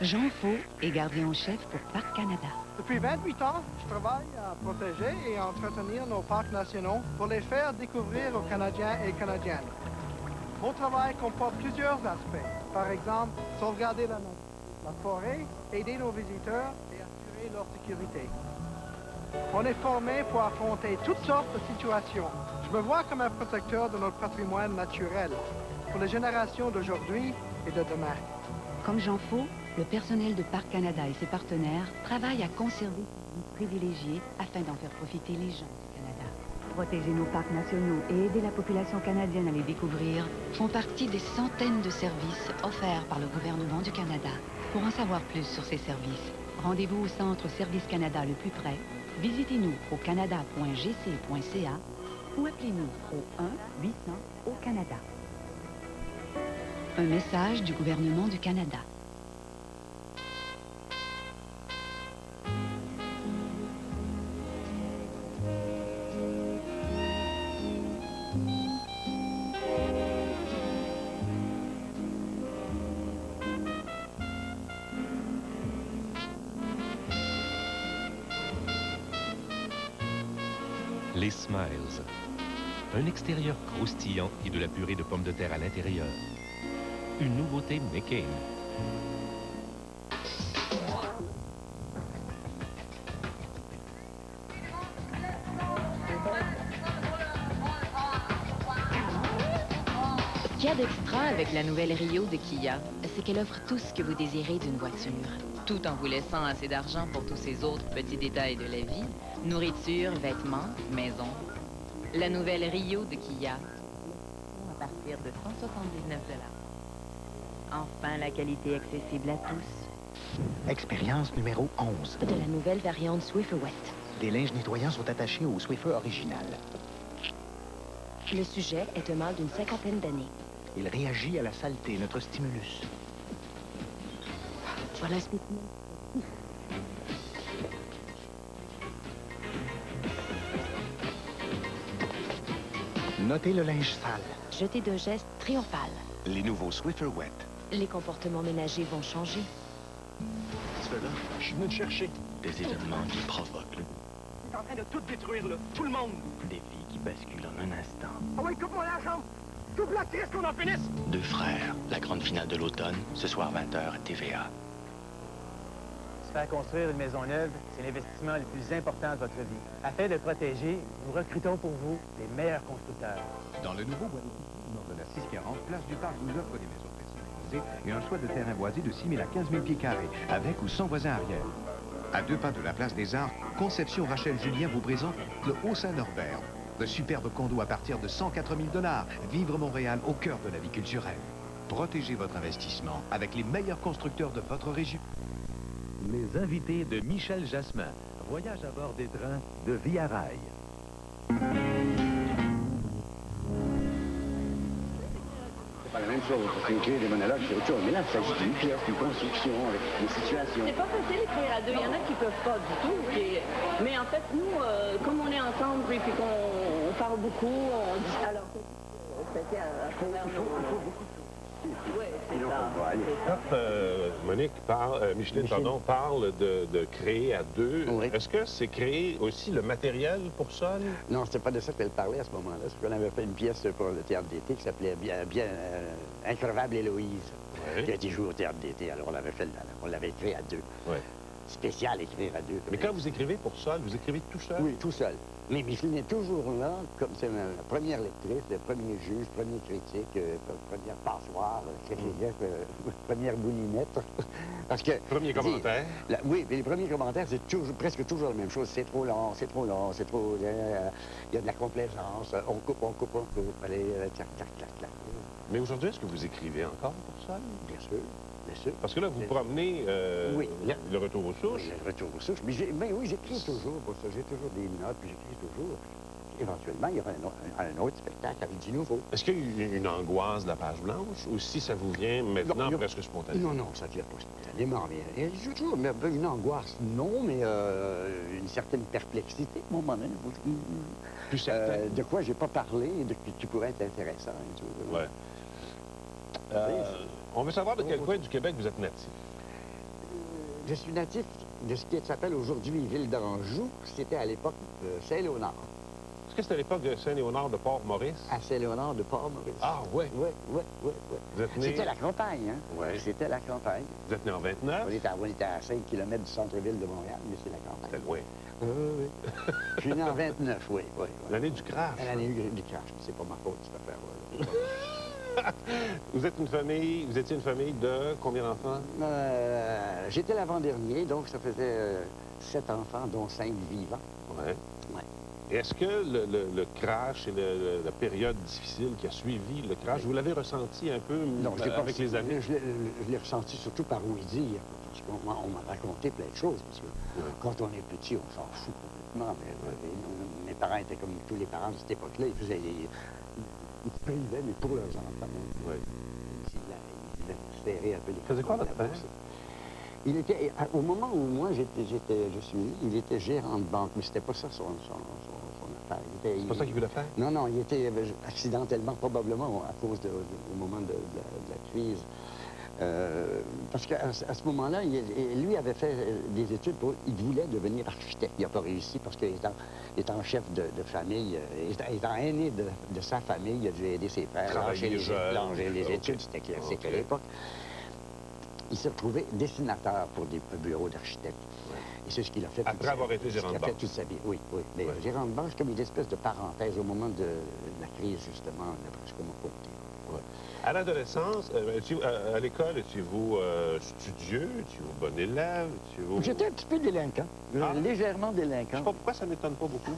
Jean Faux est gardien en chef pour Parc Canada. Depuis 28 ans, je travaille à protéger et à entretenir nos parcs nationaux pour les faire découvrir aux Canadiens et Canadiennes. Mon travail comporte plusieurs aspects. Par exemple, sauvegarder la forêt, aider nos visiteurs et assurer leur sécurité. On est formé pour affronter toutes sortes de situations. Je me vois comme un protecteur de notre patrimoine naturel pour les générations d'aujourd'hui et de demain. Comme Jean Faux, le personnel de Parc Canada et ses partenaires travaillent à conserver ces vies privilégiées afin d'en faire profiter les gens du Canada. Protéger nos parcs nationaux et aider la population canadienne à les découvrir font partie des centaines de services offerts par le gouvernement du Canada. Pour en savoir plus sur ces services, rendez-vous au Centre Service Canada le plus près, visitez-nous au canada.gc.ca ou appelez-nous au 1-800-au-Canada. Un message du gouvernement du Canada. Les Smiles. Un extérieur croustillant et de la purée de pommes de terre à l'intérieur. Une nouveauté McCain. Tiens, y a d'extra avec la nouvelle Rio de Kia, c'est qu'elle offre tout ce que vous désirez d'une voiture, tout en vous laissant assez d'argent pour tous ces autres petits détails de la vie, nourriture, vêtements, maison. La nouvelle Rio de Kia, à partir de 179 $. Enfin, la qualité accessible à tous. Expérience numéro 11. De la nouvelle variante Swiffer Wet. Les linges nettoyants sont attachés au Swiffer original. Le sujet est un mâle d'une 50aine d'années. Il réagit à la saleté, notre stimulus. Voilà ce spécimen. Notez le linge sale. Jeté d'un geste triomphal. Les nouveaux Swiffer Wet. Les comportements ménagers vont changer. Ceux-là, je suis venu te chercher. Des événements qui provoquent le... T'es en train de tout détruire, là. Tout le monde. Des vies qui basculent en un instant. Ah ouais, coupe-moi la jambe. Coupe la crise qu'on en finisse. Deux frères, la grande finale de l'automne, ce soir 20h à TVA. Se faire construire une maison neuve, c'est l'investissement le plus important de votre vie. Afin de le protéger, nous recrutons pour vous les meilleurs constructeurs. Dans le nouveau bois nord de la 640, Place du Parc vous offre des maisons personnalisées et un choix de terrain boisé de 6 000 à 15 000 pieds carrés, avec ou sans voisin arrière. À 2 pas de la place des Arts, Conception Rachel Julien vous présente le Haut-Saint-Norbert. De superbes condos à partir de 104 000 $. Vivre Montréal au cœur de la vie culturelle. Protégez votre investissement avec les meilleurs constructeurs de votre région. Les invités de Michel Jasmin. Voyage à bord des trains de Via Rail. C'est pas la même chose, parce qu'une clé des monologues, c'est autre chose. Mais là, il s'agit d'une pièce, d'une construction, avec des situations. C'est pas facile d'écrire à deux. Il y en a qui peuvent pas du tout. Mais en fait, nous, comme on est ensemble et puis qu'on parle beaucoup, on dit... Alors, c'était à travers nos... Oui, c'est ça. Quand Monique parle, Micheline, pardon, parle de créer à deux, est-ce que c'est créer aussi le matériel pour ça? Non, c'était pas de ça qu'elle parlait à ce moment-là. C'est qu'on avait fait une pièce pour le théâtre d'été qui s'appelait bien Increvable Héloïse, qui a été jouée au théâtre d'été. Alors on l'avait écrit à deux. Ouais. Spécial écrire à deux. Mais quand vous écrivez pour Sol, vous écrivez tout seul? Oui, tout seul. Mais Micheline est toujours là, comme c'est la première lectrice, le premier juge, premier critique, première passoire, première boulinette. Parce que... Premier commentaire? Oui, mais les premiers commentaires, c'est presque toujours la même chose. C'est trop long, c'est trop long, c'est trop... Il y a de la complaisance, on coupe. Allez, clac. Mais aujourd'hui, est-ce que vous écrivez encore pour Sol? Bien sûr. Parce que là, vous promenez le retour aux souches. Oui, le retour aux souches. Mais oui, j'écris toujours pour ça. J'ai toujours des notes, puis j'écris toujours. Éventuellement, il y aura un autre spectacle avec du nouveau. Est-ce qu'il y a une angoisse de la page blanche, ou si ça vous vient maintenant presque spontanément? Non, ça ne vient pas spontanément. Mais il y a toujours une angoisse, non, mais une certaine perplexité, à un moment donné. Plus certain. De quoi j'ai pas parlé, qui pourrait être intéressant. Oui. On veut savoir de quel coin du Québec vous êtes natif. Je suis natif de ce qui s'appelle aujourd'hui Ville d'Anjou. C'était à l'époque de Saint-Léonard. Est-ce que c'était à l'époque de Saint-Léonard de Port-Maurice? À Saint-Léonard de Port-Maurice. Ah, oui. Oui. Vous êtes né... C'était la campagne, hein? Oui. C'était la campagne. Vous êtes né en 29? On était à 5 km du centre-ville de Montréal, mais c'est la campagne. C'était loin. Oui. Je suis né en 29, oui. L'année du crash. L'année du crash. C'est pas ma faute, cette affaire-là. Vous étiez une famille de combien d'enfants? J'étais l'avant-dernier, donc ça faisait 7 enfants, dont 5 vivants. Oui. Est-ce que le crash et la période difficile qui a suivi le crash, vous l'avez ressenti un peu avec les années? Je l'ai ressenti surtout par ouï dire, parce qu'on m'a raconté plein de choses, parce que quand on est petit, on s'en fout complètement. Mes parents étaient comme tous les parents de cette époque-là, ils faisaient ils se privaient, mais pour leurs enfants. Oui. Ils devaient serrer un peu les... Faisait quoi votre père? Il était, au moment où moi je suis né, il était gérant de banque, mais c'était pas ça son affaire. C'est pas ça qu'il voulait faire? Non, il était accidentellement, probablement, à cause au moment de la crise. Parce qu'à ce moment-là, lui avait fait des études il voulait devenir architecte. Il n'a pas réussi parce qu'étant chef de famille, étant aîné de sa famille, il a dû aider ses frères à lancer les études, c'était classique à l'époque. Il s'est retrouvé dessinateur pour des bureaux d'architectes. Et c'est ce qu'il a fait. Après avoir été gérant de banque. Toute sa vie, oui. Mais gérant de banque, c'est comme une espèce de parenthèse au moment de la crise, justement, d'après ce qu'on m'a compté. À l'adolescence, à l'école, étiez-vous studieux, étiez-vous bon élève, étiez-vous... J'étais un petit peu délinquant, légèrement délinquant. Je sais pas pourquoi ça m'étonne pas beaucoup.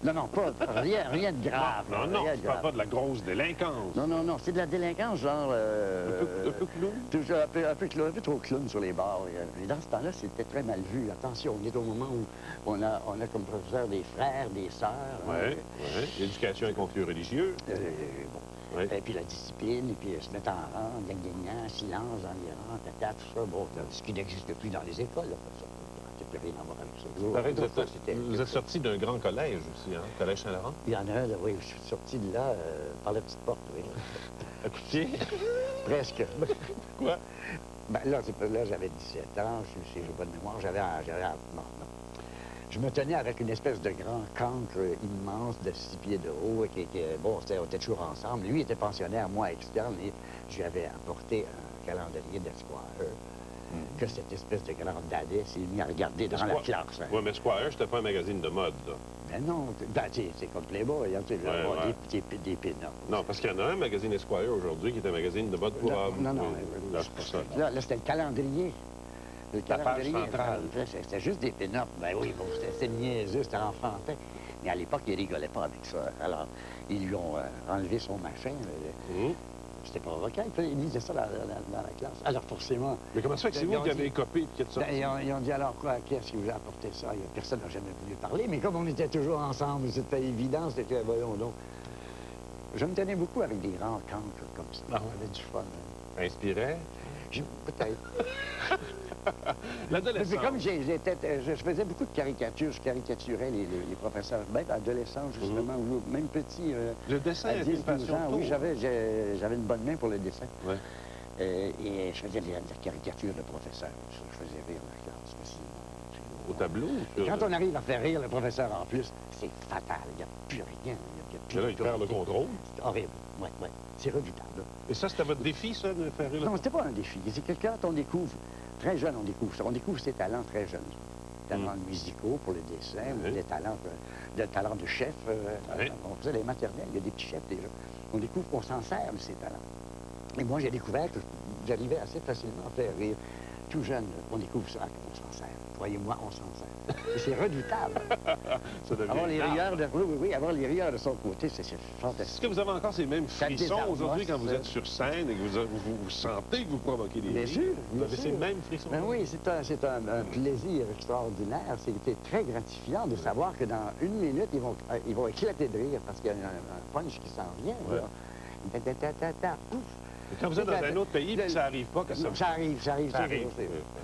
Non, non, pas rien de grave. Non, non, je parle pas de la grosse délinquance. Non, non, non, c'est de la délinquance, genre... un peu clown? Toujours un peu trop clown sur les bords. Et dans ce temps-là, c'était très mal vu. Attention, on est au moment où on a comme professeur des frères, des sœurs. Oui, oui. L'éducation et conflits religieux. Bon. Et puis la discipline, et puis se mettre en rang, gagnant, silence dans les rangs, tata, tout ça. Bon, ce qui n'existe plus dans les écoles, là, ça. Plus rien à voir avec ça. Vous êtes sorti d'un grand collège aussi, hein? Collège Saint-Laurent? Il y en a un, oui. Je suis sorti de là par la petite porte, oui. À coup de pied? Presque. Quoi? Ben là, j'avais 17 ans, si j'ai pas de mémoire, non. Je me tenais avec une espèce de grand cancre immense de 6 pieds de haut, bon, on était toujours ensemble. Lui était pensionnaire, moi externe, et je lui avais apporté un calendrier d'Esquire. Que cette espèce de grande dadais s'est mis à regarder dans la classe. Hein. Oui, mais Squire, c'était pas un magazine de mode, là. Ben non, c'est comme Playboy, hein, tu sais, des pin-ups. Non, parce qu'il y en a un magazine Esquire aujourd'hui qui est un magazine de mode pour hommes. Non, non, là, c'est pas ça. Là, c'était le calendrier. La page centrale. C'était juste des pin-ups. Ben oui, bon, c'était niaiseux, c'était enfantin. Mais à l'époque, il rigolait pas avec ça. Alors, ils lui ont enlevé son machin. C'était provoquant. Il lisait ça dans la classe. Alors, forcément... Mais comment ça fait que c'est vous qui avez écopé et qui êtes sorti? Ils ont dit, alors quoi, qui est-ce qui vous a apporté ça? Personne n'a jamais voulu parler, mais comme on était toujours ensemble, c'était évident, c'était, voyons donc. Je me tenais beaucoup avec des grands cancres comme ça. On avait du fun. Inspiré? Peut-être. L'adolescence. C'est comme je faisais beaucoup de caricatures, je caricaturais les professeurs, même adolescents justement, ou même petits. Le dessin à 10, 12 ans, oui, j'avais une bonne main pour le dessin. Ouais. Et je faisais des caricatures de professeurs. Je faisais rire la classe aussi. Au tableau? Quand on arrive à faire rire le professeur en plus, c'est fatal. Il n'y a plus rien. Mais là, il perd le contrôle. C'est horrible. Oui, oui. C'est redoutable. Et ça, c'était votre défi, ça, de faire rire? Non, c'était pas un défi. C'est que quand on découvre, très jeune, on découvre ça. On découvre ses talents très jeunes. Talents musicaux pour le dessin, ou des talents de chef. On faisait les maternelles, il y a des petits chefs déjà. On découvre qu'on s'en sert de ces talents. Et moi, j'ai découvert que j'arrivais assez facilement à faire rire. Tout jeune, on découvre ça, on s'en sert. Croyez-moi, on s'en sert. Et c'est redoutable. Avoir les rieurs de... Oui, avoir les rieurs de son côté, c'est fantastique. Est-ce que vous avez encore ces mêmes frissons aujourd'hui quand vous êtes sur scène et que vous sentez que vous provoquez des rires? Bien sûr. Vous avez ces mêmes frissons? Ben oui, c'est un plaisir extraordinaire. C'était très gratifiant de savoir que dans une minute, ils vont éclater de rire parce qu'il y a un punch qui s'en vient. Ouais. Pouf. Et quand vous êtes dans un autre pays, puis ça n'arrive pas, que ça... Ça arrive.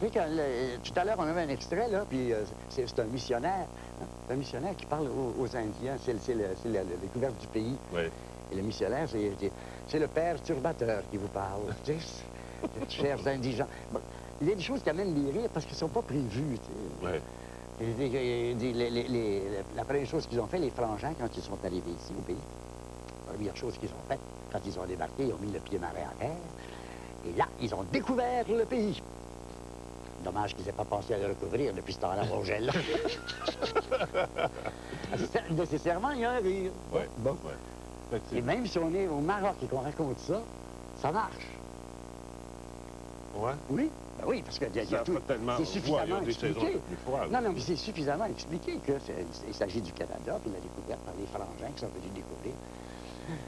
Puis tout à l'heure, on avait un extrait, là, puis c'est un missionnaire. Hein, un missionnaire qui parle aux Indiens. C'est la découverte du pays. Oui. Et le missionnaire, c'est le père turbateur qui vous parle. Chers indigents. Bon, il y a des choses qui amènent des rires parce qu'ils ne sont pas prévus. La première chose qu'ils ont fait, les frangins, quand ils sont arrivés ici au pays, la première chose qu'ils ont faite, quand ils ont débarqué, ils ont mis le pied marais à terre. Et là, ils ont découvert le pays. Dommage qu'ils n'aient pas pensé à le recouvrir depuis ce temps-là, au gel. Nécessairement, il y a un rire. Oui. Bon. Ouais. Et même si on est au Maroc et qu'on raconte ça, ça marche. Ouais. Oui. Ben oui, parce que c'est suffisamment expliqué. Non, mais c'est suffisamment expliqué qu'il s'agit du Canada, puis la découverte par les frangins qui sont venus découvrir.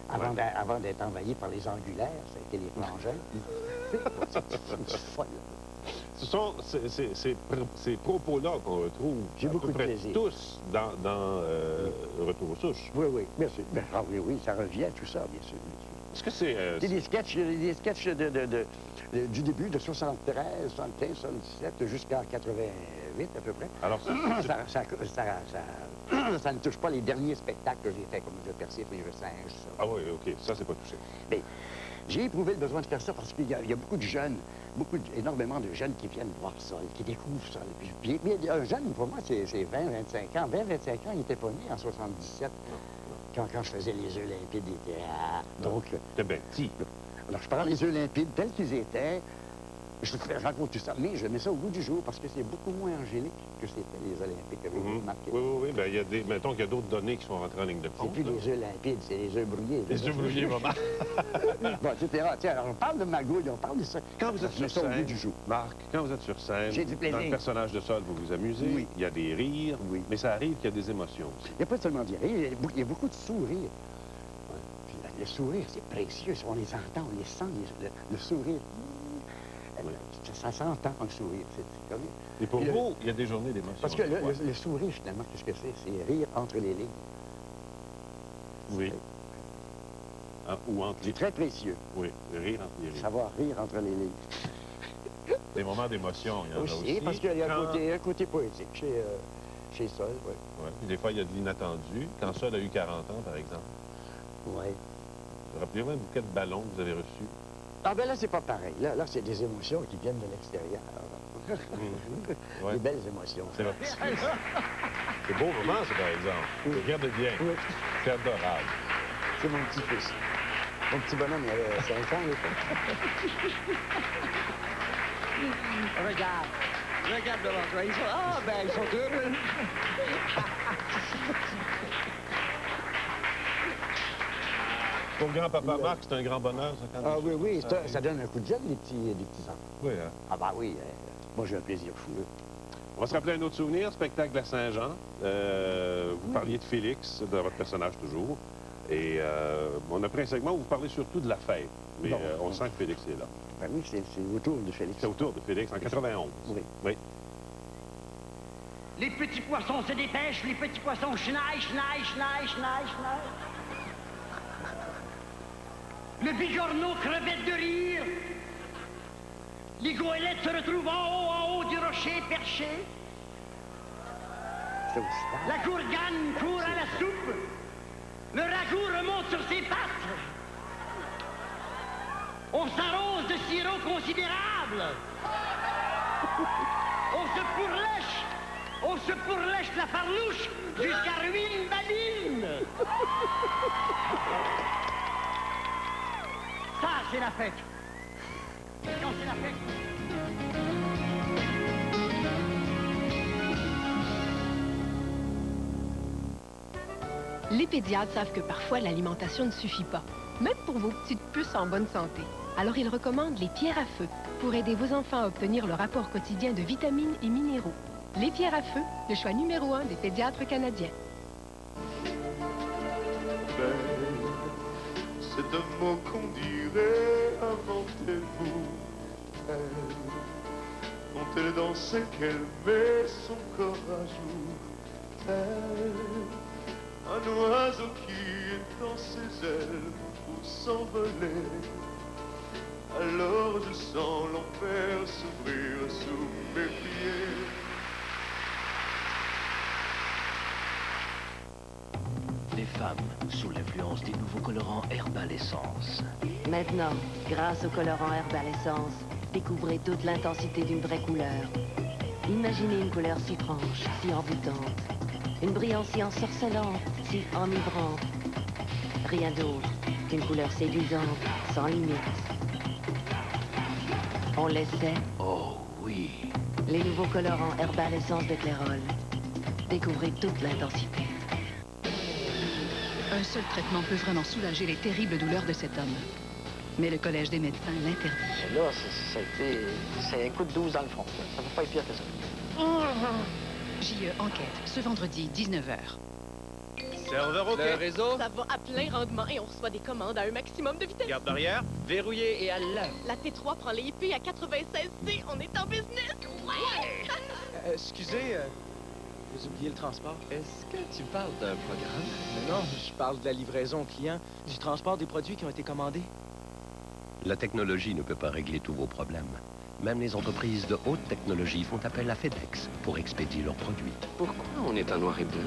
Avant d'être envahis par les angulaires, ça a été les frangins. C'est folle. Ce sont ces propos-là qu'on retrouve à peu près tous dans Retour aux souches. Oui, bien sûr. Oui, ça revient, tout ça, bien sûr. Est-ce que c'est... C'est des sketchs du début de 73, 75, 77 jusqu'à 88 à peu près. Alors ça ne touche pas les derniers spectacles que j'ai faits, comme Le Persif et Le Singe. Ah oui, OK. Ça, c'est pas touché. Mais j'ai éprouvé le besoin de faire ça parce qu'il y a beaucoup de jeunes, énormément de jeunes qui viennent voir ça, qui découvrent ça. Puis, un jeune, pour moi, c'est 20, 25 ans. 20, 25 ans, il n'était pas né en 77, quand je faisais les Olympides des théâtres. Donc... C'était bien petit. Alors, je prends les Olympides tels qu'ils étaient, Je raconte tout ça, mais je mets ça au goût du jour parce que c'est beaucoup moins angélique que c'était les Olympiques avec marqué. Oui. Ben, mettons qu'il y a d'autres données qui sont rentrées en ligne de compte. C'est plus les œufs limpides, c'est les œufs brouillés. Les œufs brouillés, maman. Bon, etc. Tiens, alors on parle de magouille, on parle de ça. Quand vous êtes sur scène, au goût du jour. Marc, quand vous êtes sur scène, j'ai du plaisir. Dans le personnage de Sol, vous vous amusez, oui. Il y a des rires, oui. Mais ça arrive qu'il y a des émotions aussi. Il n'y a pas seulement des rires, il y a beaucoup de sourires. Le sourire, c'est précieux. On les entend, on les sent, le sourire. Oui. Ça s'entend, un sourire. Et pour vous, il y a des journées d'émotion. Parce que le sourire, finalement, qu'est-ce que c'est? C'est rire entre les lignes. Oui. Ou entre les... C'est très précieux. Oui, rire entre les lignes. Savoir rire entre les lignes. Des moments d'émotion, il y en a aussi. Parce qu'il y a un côté poétique chez Sol, oui. Oui, des fois, il y a de l'inattendu. Quand Sol a eu 40 ans, par exemple. Oui. Rappelez-vous un bouquet de ballons que vous avez reçu. Ah ben là, c'est pas pareil. Là c'est des émotions qui viennent de l'extérieur. Ouais. Des belles émotions. C'est vrai. C'est beau moment, ça, par exemple. Regardez bien. Oui. C'est adorable. C'est mon petit-fils. Mon petit bonhomme, il avait 5 ans, il Regarde. Regarde devant toi. Ah, ben, ils sont heureux. Pour le grand-papa Marc, c'est un grand bonheur, ça, quand ah oui, ça donne un coup de jeune, les petits enfants. Oui, hein? Ah bah oui, moi j'ai un plaisir fou. On va se rappeler un autre souvenir, spectacle de la Saint-Jean. Vous parliez de Félix, de votre personnage toujours. Et on a pris un segment où vous parlez surtout de la fête. Mais on sent que Félix est là. Ben oui, c'est autour de Félix. C'est autour de Félix, en 91. Oui. Les petits poissons se dépêchent, les petits poissons schneid. Le bigorneau crevette de rire. Les goélettes se retrouvent en haut du rocher perché. La gourgane court à la soupe. Le ragoût remonte sur ses pattes. On s'arrose de sirop considérable. On se pourlèche la farlouche jusqu'à ruine baline. Ça, c'est la fête. Non, c'est la fête. Les pédiatres savent que parfois l'alimentation ne suffit pas, même pour vos petites puces en bonne santé. Alors ils recommandent les pierres à feu pour aider vos enfants à obtenir le rapport quotidien de vitamines et minéraux. Les pierres à feu, le choix numéro 1 des pédiatres canadiens. C'est un mot qu'on dirait, inventez-vous. Quand elle dansait, qu'elle met son corps à jour. Un oiseau qui est dans ses ailes pour s'envoler. Alors je sens l'enfer s'ouvrir sous mes pieds. Les femmes sous l'influence des nouveaux colorants Herbal Essence. Maintenant, grâce aux colorants Herbal Essence, découvrez toute l'intensité d'une vraie couleur. Imaginez une couleur si franche, si envoûtante. Une brillance si ensorcelante, si enivrante. Rien d'autre qu'une couleur séduisante, sans limite. On l'essaie? Oh oui. Les nouveaux colorants Herbal Essence de Clairol. Découvrez toute l'intensité. Un seul traitement peut vraiment soulager les terribles douleurs de cet homme. Mais le Collège des médecins l'interdit. Là, c'est un coup de 12 dans le front. Ça ne peut pas être pire que ça. JE enquête, ce vendredi, 19h. Serveur OK. Le réseau. Ça va à plein rendement et on reçoit des commandes à un maximum de vitesse. Garde barrière, verrouillé et à l'heure. La T3 prend les IP à 96C. On est en business. Ouais! Excusez, vous oubliez le transport. Est-ce que tu parles d'un programme? Non, je parle de la livraison aux clients, du transport des produits qui ont été commandés. La technologie ne peut pas régler tous vos problèmes. Même les entreprises de haute technologie font appel à FedEx pour expédier leurs produits. Pourquoi on est en noir et blanc?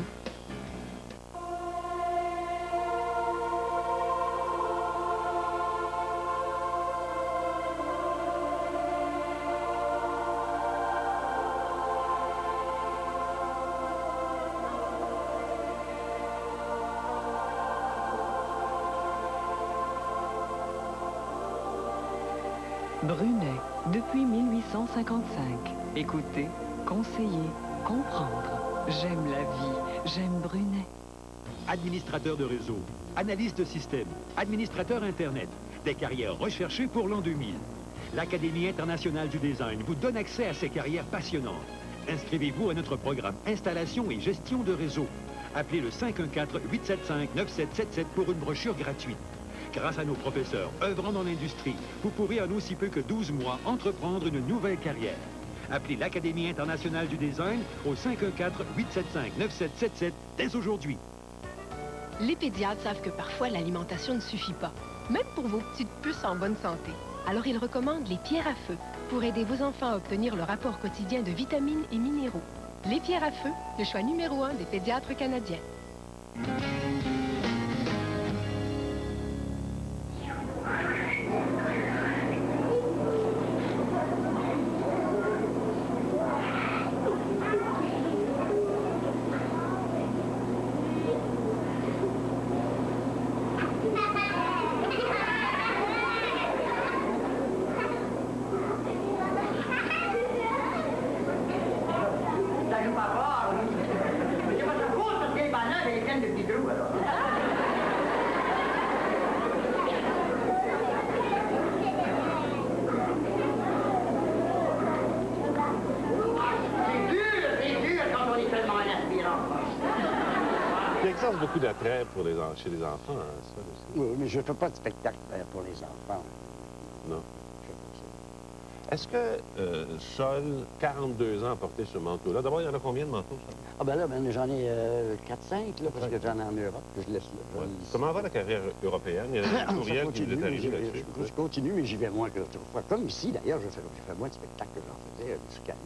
Brunet, Depuis 1855, écouter, conseiller, comprendre. J'aime la vie, j'aime Brunet. Administrateur de réseau, analyste de système, administrateur Internet. Des carrières recherchées pour l'an 2000. L'Académie internationale du design vous donne accès à ces carrières passionnantes. Inscrivez-vous à notre programme Installation et gestion de réseau. Appelez le 514-875-9777 pour une brochure gratuite. Grâce à nos professeurs œuvrant dans l'industrie, vous pourrez en aussi peu que 12 mois entreprendre une nouvelle carrière. Appelez l'Académie internationale du design au 514-875-9777 dès aujourd'hui. Les pédiatres savent que parfois l'alimentation ne suffit pas, même pour vos petites puces en bonne santé. Alors ils recommandent les pierres à feu pour aider vos enfants à obtenir leur apport quotidien de vitamines et minéraux. Les pierres à feu, le choix numéro 1 des pédiatres canadiens. Il exerce beaucoup d'attrait chez les enfants, hein, ça aussi. Oui, mais je ne fais pas de spectacle pour les enfants. Non. Est-ce que Sol, 42 ans, a porté ce manteau-là? D'abord, il y en a combien de manteaux, ça? Ah ben là, j'en ai 4-5, là, parce que j'en ai en Europe, que je laisse là. Ouais. Comment va la carrière européenne? Il y a un courriel qui vous est arrivé là-dessus. Je continue, mais j'y vais moins que l'autre fois. Comme ici, d'ailleurs, je fais moins de spectacles que j'en faisais jusqu'à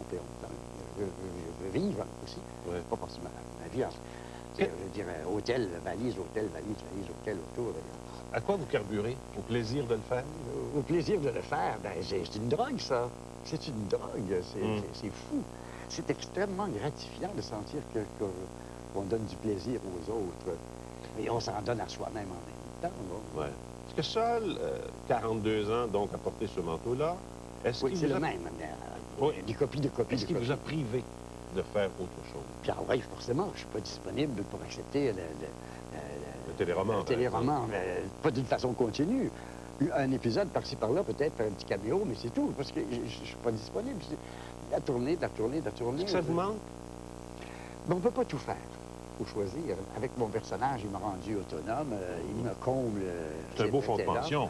71 ans. Je veux vivre aussi. Ouais. Pas forcément ma vie. Je dirais hôtel, valise, hôtel, autour. À quoi vous carburez? Au plaisir de le faire? Au plaisir de le faire, ben, c'est une drogue, ça. C'est une drogue, c'est fou. C'est extrêmement gratifiant de sentir qu'on donne du plaisir aux autres. Et on s'en donne à soi-même en même temps. Ouais. Est-ce que Sol, 42 ans, donc, a porté ce manteau-là? Oui, c'est le même. Des copies de copies. Est-ce qu'il vous a privé de faire autre chose? Puis, oui, forcément, je ne suis pas disponible pour accepter le téléroman. Le téléroman, mais pas d'une façon continue. Un épisode par-ci, par-là, peut-être un petit caméo, mais c'est tout, parce que je ne suis pas disponible. La tournée. Est-ce que ça vous manque? Ben, on ne peut pas tout faire. Il faut choisir. Avec mon personnage, il m'a rendu autonome, il me comble. C'est un beau fond de pension.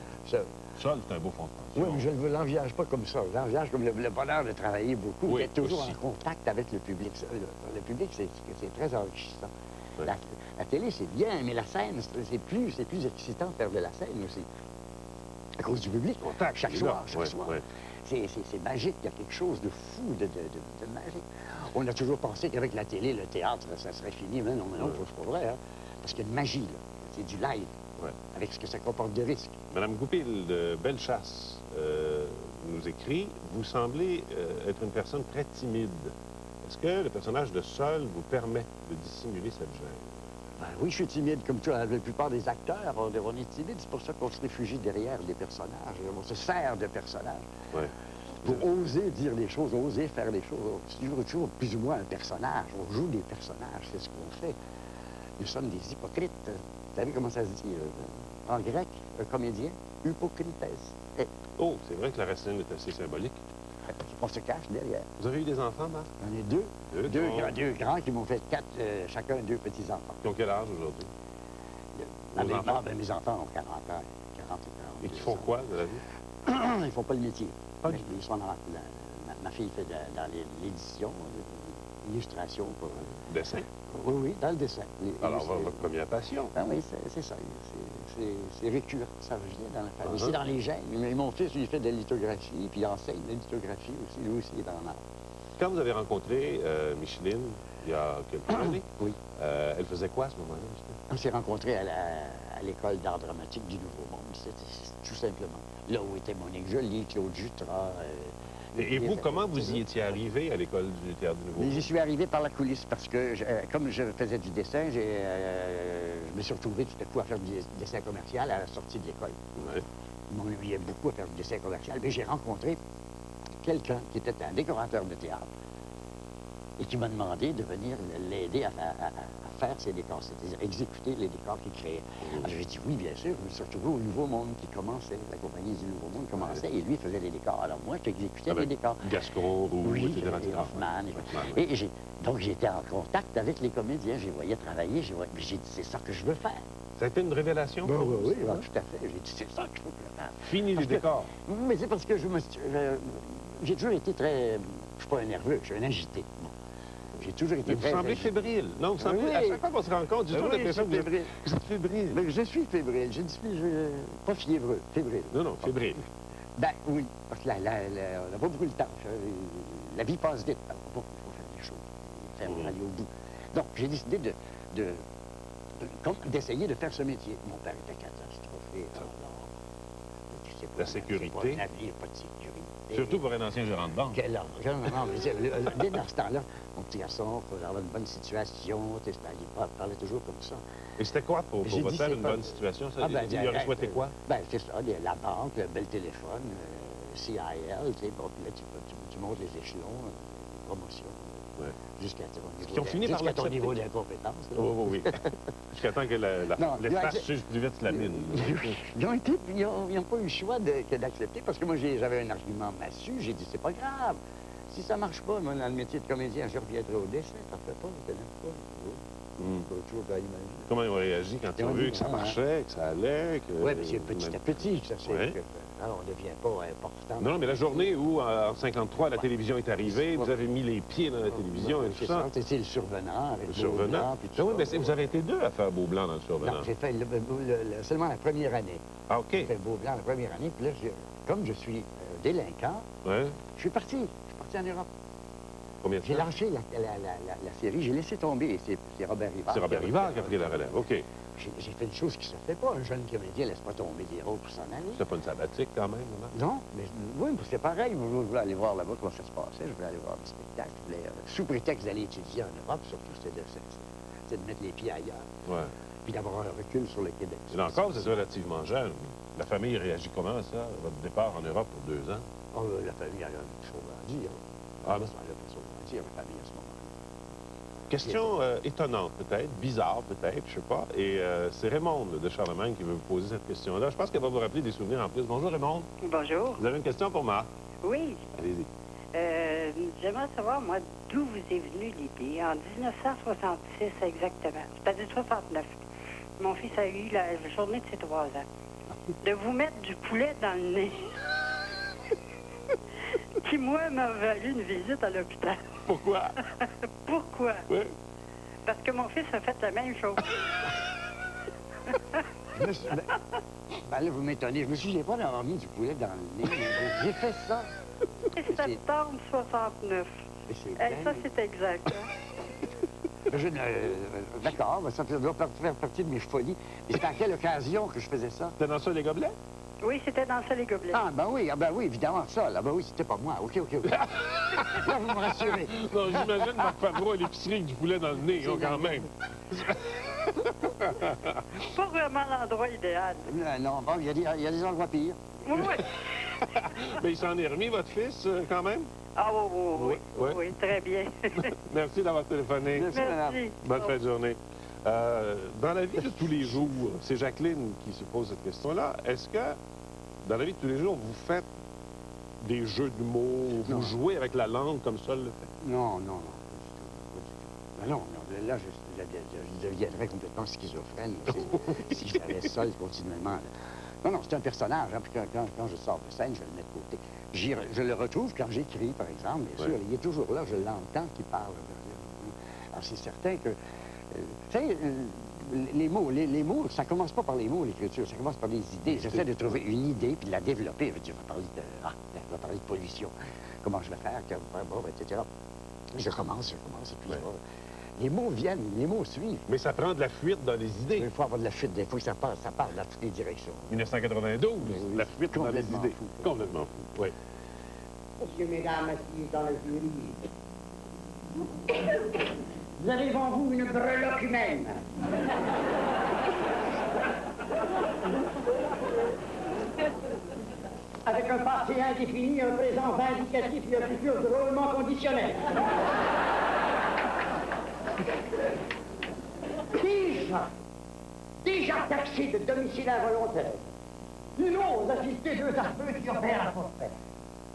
Sol, c'est un beau fond de pension. Oui, mais je ne l'envisage pas comme ça. Je l'envisage comme le bonheur de travailler beaucoup, d'être toujours aussi en contact avec le public. Le public, c'est très enrichissant. Oui. La télé, c'est bien, mais la scène, c'est plus excitant de faire de la scène aussi. À cause du public, chaque soir. C'est magique, il y a quelque chose de fou, de magique. On a toujours pensé qu'avec la télé, le théâtre, ça serait fini. Mais non, c'est pas vrai. Hein? Parce qu'il y a une magie, là. C'est du live, avec ce que ça comporte de risques. Madame Goupil de Bellechasse nous écrit « Vous semblez être une personne très timide. Est-ce que le personnage de Sol vous permet de dissimuler cette gêne? » Ben oui, je suis timide, comme la plupart des acteurs. On est timide, c'est pour ça qu'on se réfugie derrière des personnages. On se sert de personnages. Ouais. Pour oser dire les choses, oser faire les choses. C'est toujours plus ou moins un personnage. On joue des personnages, c'est ce qu'on fait. Nous sommes des hypocrites. Vous savez comment ça se dit en grec, un comédien? Hypocrites. Oh, c'est vrai que la racine est assez symbolique. On se cache derrière. Vous avez eu des enfants, Marc? J'en ai deux. Deux grands qui m'ont fait chacun 2 petits-enfants. Qui ont quel âge aujourd'hui? Mes enfants ont 40 ans. 40 Et qui font quoi de la vie? Ils font pas le métier. Ils sont dans ma fille fait dans l'édition, l'illustration. Dessin? Oui, dans le dessin. Alors, votre première passion? Ben oui, c'est ça. C'est récurrent, ça revient dans la famille. C'est dans les gènes. Mais mon fils, lui, il fait de la lithographie, puis il enseigne de la lithographie aussi. Lui aussi, il est dans l'art. Quand vous avez rencontré Micheline, il y a quelques années, oui. Elle faisait quoi à ce moment-là? On s'est rencontrés à l'école d'art dramatique du Nouveau Monde. C'était tout simplement là où était Monique Joly, Claude Jutras, Et vous, comment vous y étiez arrivé à l'école du Théâtre du Nouveau? J'y suis arrivé par la coulisse parce que, comme je faisais du dessin, je me suis retrouvé tout à coup à faire du dessin commercial à la sortie de l'école. Ouais. Je m'ennuyais beaucoup à faire du dessin commercial, mais j'ai rencontré quelqu'un qui était un décorateur de théâtre et qui m'a demandé de venir l'aider à faire ses décors, c'est-à-dire exécuter les décors qu'il créait. Alors j'ai dit oui, bien sûr, je me suis retrouvé au Nouveau Monde qui commençait, la compagnie du Nouveau Monde commençait, et lui faisait les décors. Alors moi, j'exécutais les décors. Gascon, oui, etc. Hoffman. Et donc j'étais en contact avec les comédiens, je les voyais travailler, j'ai dit c'est ça que je veux faire. Ça a été une révélation? Ben, oui, tout à fait. J'ai dit c'est ça que je veux faire. Fini les décors. Mais c'est parce que j'ai toujours été très... Je suis pas un nerveux, je suis un agité. J'ai toujours été très... Vous semblez fébrile. Non, vous semblez... À chaque fois qu'on se rencontre, j'ai toujours l'impression que vous êtes fébrile. Mais je suis fébrile. Je ne suis pas fiévreux, fébrile. Non, fébrile. Ben oui, parce que on n'a pas beaucoup de temps. La vie passe vite. Il faut faire des choses, faire aller au bout. Donc, j'ai décidé d'essayer de faire ce métier. Mon père était catastrophé. La sécurité. Pas de sécurité. Surtout pour un ancien gérant de banque. Non, dès dans ce temps-là, mon petit garçon, il faut avoir une bonne situation. Il parlait toujours comme ça. Et c'était quoi pour votre père une bonne situation? Ça? Il aurait souhaité quoi? Ben, c'est ça, la banque, le bel téléphone, CIL, tu sais, bon, puis là, tu montes les échelons, promotion. Ouais. Jusqu'à ton niveau d'incompétence. Oui. Jusqu'à temps que l'espace suive plus vite la mine. Ils n'ont pas eu le choix que d'accepter, parce que moi, j'avais un argument massu. J'ai dit, c'est pas grave. Si ça marche pas, moi, dans le métier de comédien, je reviendrai au dessin. Ça ne fait pas, je ne connais pas. Comment ils ont réagi quand ils ont vu que ça marchait, que ça allait? Oui, mais c'est petit à petit que ça s'est fait. Alors, on ne devient pas important. Non, mais la journée où, en 53, la télévision est arrivée, vous avez mis les pieds dans la télévision et tout ça. C'est le survenant. Le survenant. Oui, mais vous avez été deux à faire Beau-Blanc dans le survenant. Non, j'ai fait seulement la première année. Ah, OK. J'ai fait Beau-Blanc la première année, puis là, comme je suis délinquant, je suis parti en Europe. J'ai lâché la série, j'ai laissé tomber. C'est Robert Rivard. C'est Robert Rivard qui a pris la relève, OK. J'ai fait une chose qui ne se fait pas. Un jeune comédien ne laisse pas tomber des rôles pour s'en aller. C'est pas une sabbatique quand même, non? Mais oui, c'est pareil. Je voulais aller voir là-bas comment ça se passait. Je voulais aller voir des spectacles. Sous prétexte d'aller étudier en Europe, surtout, c'était de mettre les pieds ailleurs. Ouais. Puis d'avoir un recul sur le Québec. Et là encore, vous êtes relativement jeune. La famille réagit comment à ça, votre départ en Europe pour 2 ans? Oh, la famille a un peu grandi. Ah non? La famille à ce moment-là. Question étonnante peut-être, bizarre peut-être, je sais pas. Et c'est Raymond de Charlemagne qui veut vous poser cette question-là. Je pense qu'elle va vous rappeler des souvenirs en plus. Bonjour Raymond. Bonjour. Vous avez une question pour Marc? Oui. Allez-y. J'aimerais savoir, moi, d'où vous est venue l'idée, en 1966 exactement, c'est-à-dire 69. Mon fils a eu la journée de ses 3 ans. De vous mettre du poulet dans le nez. Qui, moi, m'a valu une visite à l'hôpital. Pourquoi? Pourquoi? Oui. Parce que mon fils a fait la même chose. Ben là, vous m'étonnez. Je me souviens pas d'avoir mis du poulet dans le nez. J'ai fait ça. C'est septembre 69. Ça, c'est exact. D'accord, ça doit faire partie de mes folies. Et c'était à quelle occasion que je faisais ça? C'était dans ça, les gobelets? Oui, c'était dans ça, les gobelets. Ah, ben oui, évidemment, ça. Là, ben oui, c'était pas moi. OK. Là, vous me rassurez. Non, j'imagine Marc Favreau à l'épicerie avec du poulet dans le nez, quand même. Pas vraiment l'endroit idéal. Non, bon, il y a des endroits pires. Oui. Mais il s'en est remis, votre fils, quand même? Ah oui, très bien. Merci d'avoir téléphoné. Merci. Bonne fin de journée. Dans la vie de tous les jours, c'est Jacqueline qui se pose cette question-là. Est-ce que, dans la vie de tous les jours, vous faites des jeux d'humour, vous jouez avec la langue comme ça le fait? Non. Là, je deviendrais complètement schizophrène si je l'avais seul continuellement. Non, c'est un personnage. Hein, puis quand je sors de scène, je vais le mettre de côté. Je le retrouve quand j'écris, par exemple, bien sûr. Il est toujours là, je l'entends qui parle. Alors, c'est certain que... tu sais, les mots, ça commence pas par les mots, l'écriture, ça commence par des idées. J'essaie de trouver une idée puis de la développer. Je veux dire, on va parler de pollution. Comment je vais faire, etc. Je commence, et puis les mots viennent, les mots suivent. Mais ça prend de la fuite dans les idées. Il faut avoir de la fuite, il faut que ça parle dans toutes les directions. 1992, la fuite dans les idées. Complètement fou, oui. Messieurs, mesdames, assis dans le jury. Vous avez devant vous une breloque humaine. Avec un passé indéfini, un présent vindicatif et un futur drôlement conditionnel. Déjà taxé de domicile involontaire. Il ose assister deux affreux qui opèrent à forfait.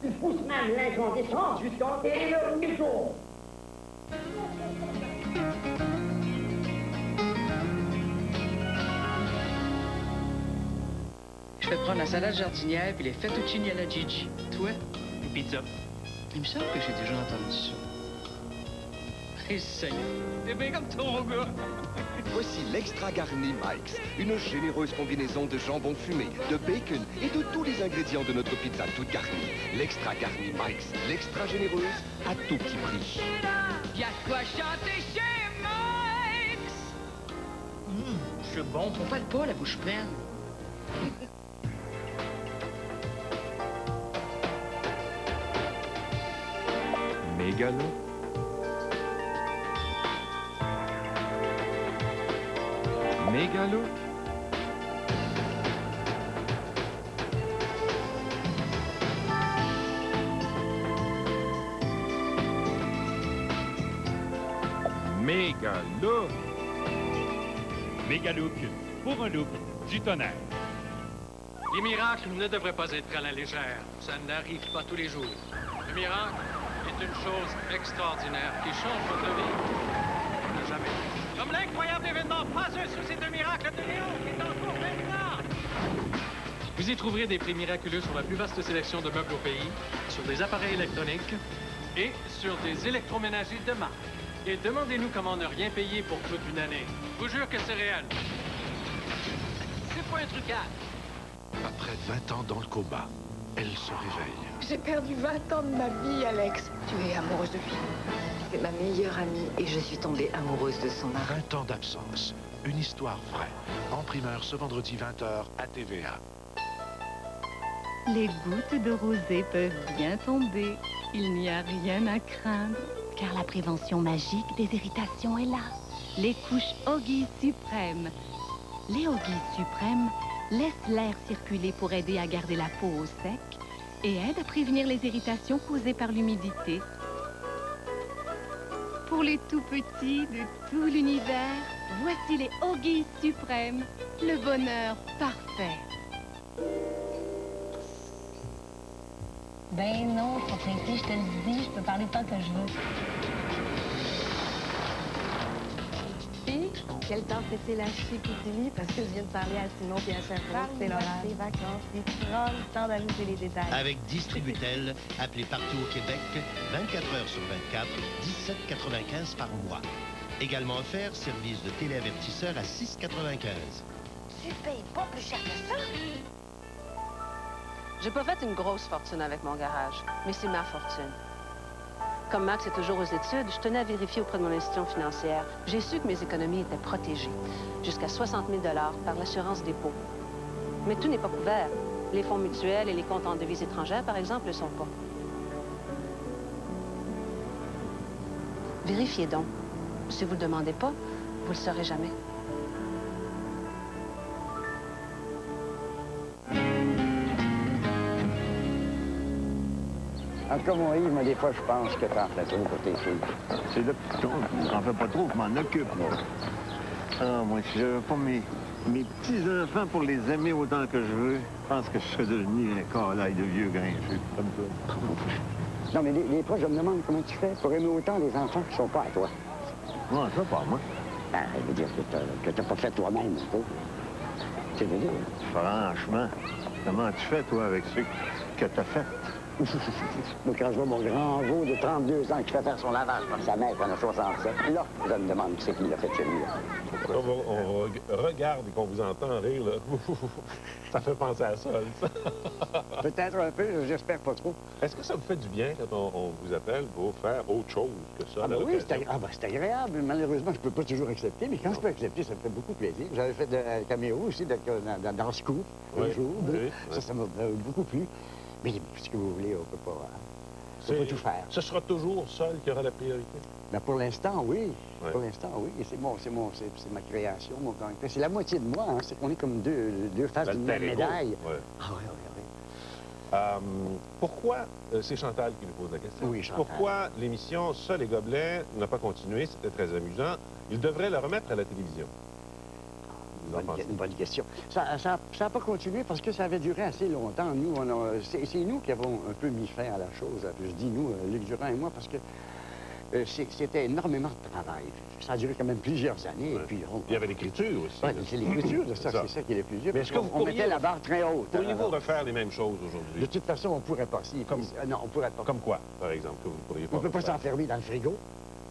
Il pousse même l'incandescence jusqu'à enterrer leur maison. Je vais prendre la salade jardinière puis les fettuccini à la Gigi. Toi? Une pizza. Il me semble que j'ai déjà entendu ça. Et Seigneur, t'es bien comme ton gars. Voici l'extra garni Mike's, une généreuse combinaison de jambon fumé, de bacon et de tous les ingrédients de notre pizza toute garnie. L'extra garni Mike's, l'extra généreuse à tout petit prix. Y'a de quoi chanter chez Mike's! C'est bon, faut pas la bouche pleine. Mégalo. Mégalo. Mégalo. Mégalook, pour un look du tonnerre. Les miracles ne devraient pas être à la légère. Ça n'arrive pas tous les jours. Le miracle est une chose extraordinaire qui change votre vie. Ne jamais. Comme l'incroyable événement passé sous ces deux miracles de Léo qui est en cours maintenant. Vous y trouverez des prix miraculeux sur la plus vaste sélection de meubles au pays, sur des appareils électroniques et sur des électroménagers de marque. Et demandez-nous comment ne rien payer pour toute une année. Je vous jure que c'est réel. C'est pas un trucage. Après 20 ans dans le coma, elle se réveille. J'ai perdu 20 ans de ma vie, Alex. Tu es amoureuse de lui. C'est ma meilleure amie et je suis tombée amoureuse de son mari. 20 ans d'absence. Une histoire vraie. En primeur ce vendredi 20h à TVA. Les gouttes de rosée peuvent bien tomber. Il n'y a rien à craindre, car la prévention magique des irritations est là. Les couches Huggies Suprême. Les Huggies Suprême laissent l'air circuler pour aider à garder la peau au sec et aident à prévenir les irritations causées par l'humidité. Pour les tout petits de tout l'univers, voici les Huggies Suprême, le bonheur parfait. Ben non, propriété, je te le dis, je peux parler tant que je veux. Puis, quel temps c'était la chicoutimi? Parce que je viens de parler à Simon et à Charles. C'est l'horaire des vacances, puis prends le temps d'ajouter les détails. Avec Distributel, appelez partout au Québec, 24 heures sur 24, 17,95 par mois. Également offert, service de téléavertisseur à 6,95. Tu payes pas plus cher que ça? J'ai pas fait une grosse fortune avec mon garage, mais c'est ma fortune. Comme Max est toujours aux études, je tenais à vérifier auprès de mon institution financière. J'ai su que mes économies étaient protégées, jusqu'à 60 000 $ par l'assurance dépôt. Mais tout n'est pas couvert. Les fonds mutuels et les comptes en devises étrangères, par exemple, ne le sont pas. Vérifiez donc. Si vous ne le demandez pas, vous le saurez jamais. En tout cas, moi, Yves, des fois, je pense que t'en fais trop pour tes filles. C'est de trop. J'en fais pas trop, je m'en occupe, moi. Ah, moi, si j'avais pas mes petits-enfants pour les aimer autant que je veux, je pense que je serais devenu un calaille de vieux grincheux, comme ça. Non, mais des fois, je me demande comment tu fais pour aimer autant des enfants qui sont pas à toi. Non, ça, pas moi. Ben, je veux dire que t'as pas fait toi-même, un peu. Tu veux dire? Franchement, comment tu fais, toi, avec ceux que t'as fait? Moi, quand je vois mon grand veau de 32 ans qui fait faire son lavage par sa mère qui en a 67, là, je me demande qui c'est qui l'a fait chez lui. On regarde et qu'on vous entend rire, là. Ça fait penser à ça, ça. Peut-être un peu, j'espère pas trop. Est-ce que ça vous fait du bien quand on vous appelle pour faire autre chose que ça? Ah ben oui, c'est agréable. Malheureusement, je peux pas toujours accepter, mais quand je peux accepter, ça me fait beaucoup plaisir. J'avais fait de caméo aussi dans Scoop un jour. Oui. Ça m'a beaucoup plu. Mais ce que vous voulez, on peut pas... faut pas tout faire. Ce sera toujours Sol qui aura la priorité? Ben, pour l'instant, oui. Ouais. Pour l'instant, oui. Et c'est ma création, mon caractère. C'est la moitié de moi, hein. C'est qu'on est comme deux faces d'une même médaille. Ouais. Ah oui, oui, oui. Pourquoi, c'est Chantal qui nous pose la question. Oui, Chantal. Pourquoi l'émission Sol et Gobelets n'a pas continué? C'était très amusant. Il devrait le remettre à la télévision. Une bonne question. Ça n'a pas continué parce que ça avait duré assez longtemps. Nous, c'est nous qui avons un peu mis fin à la chose. Je dis nous, Luc Durand et moi, parce que c'était énormément de travail. Ça a duré quand même plusieurs années. Ouais. Et puis, il y avait l'écriture aussi. Oui, c'est l'écriture de ça, c'est ça qui est le plus dur. Mais est-ce que vous pourriez... mettait la barre très haute. Pourriez-vous refaire les mêmes choses aujourd'hui? De toute façon, on ne pourrait pas. Non, on pourrait pas. Comme quoi, par exemple, que vous pourriez pas On ne peut pas s'enfermer dans le frigo.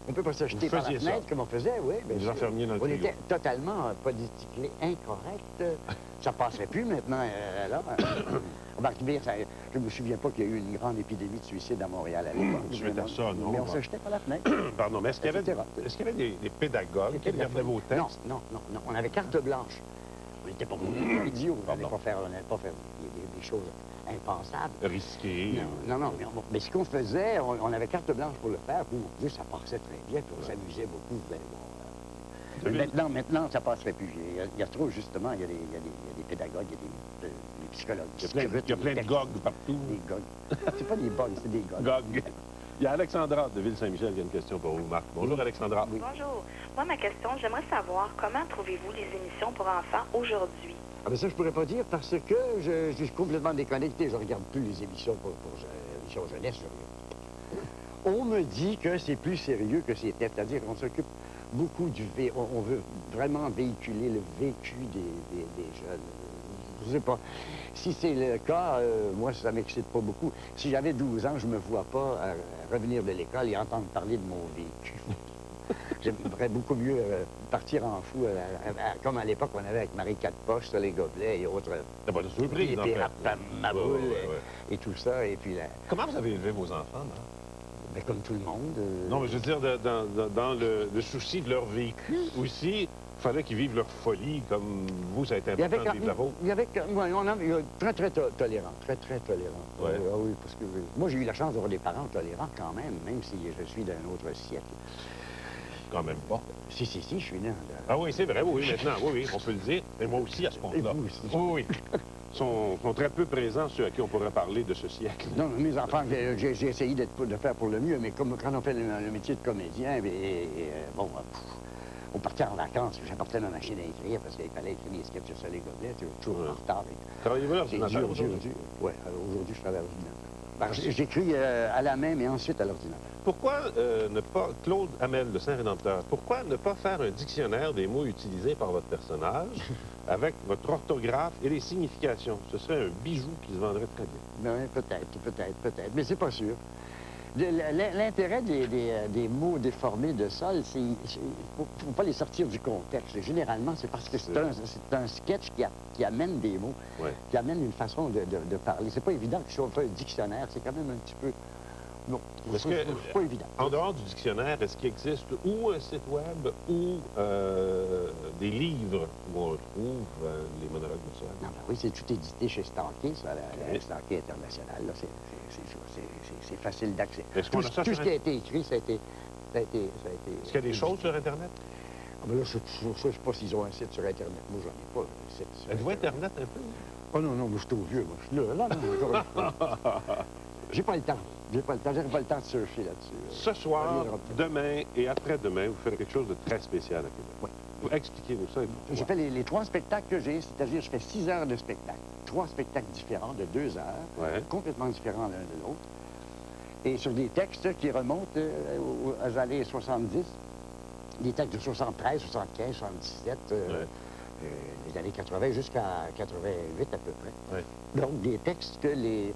On ne peut pas s'acheter par la fenêtre comme on faisait, oui. Vous enfermiez dans le frigo. On était totalement politically incorrect. Ça ne passerait plus maintenant. Là. Remarque bien, je ne me souviens pas qu'il y a eu une grande épidémie de suicide à Montréal à l'époque. Suite à ça, non. Mais on s'achetait par la fenêtre. Pardon, mais est-ce qu'il y avait des pédagogues qui regardaient vos textes? Non. On avait carte blanche. On n'était pas idiots. On n'allait pas faire des choses impensables. Risquées. Non. Mais ce qu'on faisait, on avait carte blanche pour le faire. Puis, mon Dieu, ça passait très bien. Puis on s'amusait beaucoup. Maintenant, ça passerait plus. Il y a trop, justement, il y a des pédagogues, il y a des psychologues. Il y a plein de gogues partout. Des gogues. C'est pas des bugs, c'est des gogues. Gogues. Il y a Alexandra de Ville-Saint-Michel qui a une question pour vous, Marc. Bonjour, Alexandra. Oui. Bonjour. Moi, ma question, j'aimerais savoir comment trouvez-vous les émissions pour enfants aujourd'hui? Ah ben ça, je pourrais pas dire parce que je suis complètement déconnecté. Je regarde plus les émissions pour émissions jeunesse. On me dit que c'est plus sérieux que c'était. C'est-à-dire qu'on s'occupe beaucoup on veut vraiment véhiculer le vécu des jeunes. Je sais pas. Si c'est le cas, moi, ça m'excite pas beaucoup. Si j'avais 12 ans, je me vois pas revenir de l'école et entendre parler de mon vécu. J'aimerais beaucoup mieux partir en fou, comme à l'époque, on avait avec Marie Quatre-Poches, les gobelets et autres. T'as pas de surprise, et puis ma boule et tout ça. Et puis Comment vous avez élevé vos enfants, là? Ben, comme tout le monde. Non, mais je veux dire, dans le souci de leur vécu aussi, il fallait qu'ils vivent leur folie comme vous, ça a été important de vivre la vôtre. Il y avait très, très tolérant. Très, très tolérant. Ouais. Oui, parce que moi, j'ai eu la chance d'avoir des parents tolérants quand même si je suis d'un autre siècle. Quand même pas. Si, je suis né. Ah oui, c'est vrai, oui, maintenant, oui, on peut le dire. Mais moi aussi, à ce compte-là. Oui. Sont très peu présents ceux à qui on pourrait parler de ce siècle. Non, mes enfants, j'ai essayé de faire pour le mieux, mais comme quand on fait le métier de comédien, on partait en vacances, j'apportais ma machine à écrire parce qu'il fallait écrire des sketchs sur les gobelets, toujours en retard. Travaillez-vous à l'ordinateur aujourd'hui? Oui, aujourd'hui, je travaille à l'ordinateur. J'écris à la main, mais ensuite à l'ordinateur. Pourquoi ne pas, Claude Hamel de Saint-Rédempteur, pourquoi ne pas faire un dictionnaire des mots utilisés par votre personnage avec votre orthographe et les significations? Ce serait un bijou qui se vendrait très bien. Oui, peut-être, mais c'est pas sûr. L'intérêt des mots déformés de Sol, c'est qu'il ne faut pas les sortir du contexte. Généralement, c'est parce que c'est un sketch qui amène des mots, qui amène une façon de parler. C'est pas évident que si on fait un dictionnaire, c'est quand même un petit peu... Non, c'est pas évident. En dehors du dictionnaire, est-ce qu'il existe ou un site web ou des livres où on retrouve les monologues de Sol? Non, oui, c'est tout édité chez Stanké, ça, la Stanké International. C'est facile d'accès. Tout ce qui a été écrit, ça a été... Est-ce qu'il y a des choses sur Internet? Ah, ben là, je ne sais pas s'ils ont un site sur Internet. Moi, j'en ai pas un site sur Êtes-vous Internet un peu? Oh non, moi, je suis trop vieux. Moi, je suis là. J'ai pas le temps. J'aurais pas le temps de surfer là-dessus. Ce soir, demain et après-demain, vous faites quelque chose de très spécial à Québec. Oui. Expliquez-nous ça. J'ai fait les 3 spectacles que j'ai, c'est-à-dire je fais 6 heures de spectacle. 3 spectacles différents de 2 heures, complètement différents l'un de l'autre. Et sur des textes qui remontent aux années 70, des textes de 73, 75, 77, les années 80 jusqu'à 88 à peu près. Donc des textes que des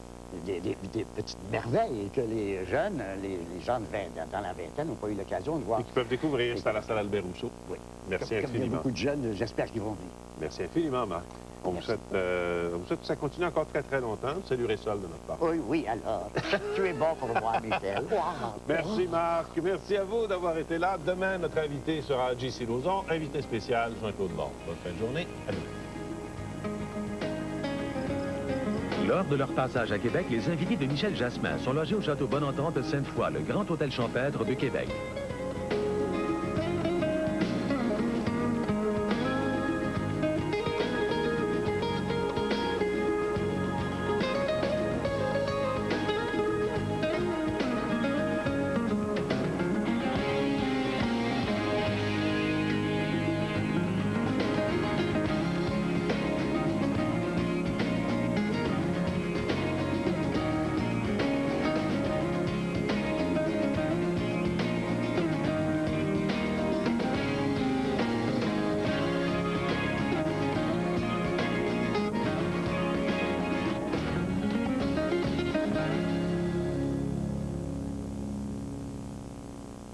petites merveilles que les jeunes, les gens dans la vingtaine n'ont pas eu l'occasion de voir. Et qui peuvent découvrir, c'est à la salle Albert Rousseau. Oui. Merci infiniment. Il y a beaucoup de jeunes, j'espère qu'ils vont venir. Merci infiniment, Marc. On vous souhaite que ça continue encore très, très longtemps. Salut Sol de notre part. Oui, alors. Tu es bon pour moi, Michel. Merci, Marc. Merci à vous d'avoir été là. Demain, notre invité sera J.C. Lauzon, invité spécial Jean-Claude Bord. Bonne fin de journée. À demain. Lors de leur passage à Québec, les invités de Michel Jasmin sont logés au Château Bonentente de Sainte-Foy, le grand hôtel champêtre de Québec.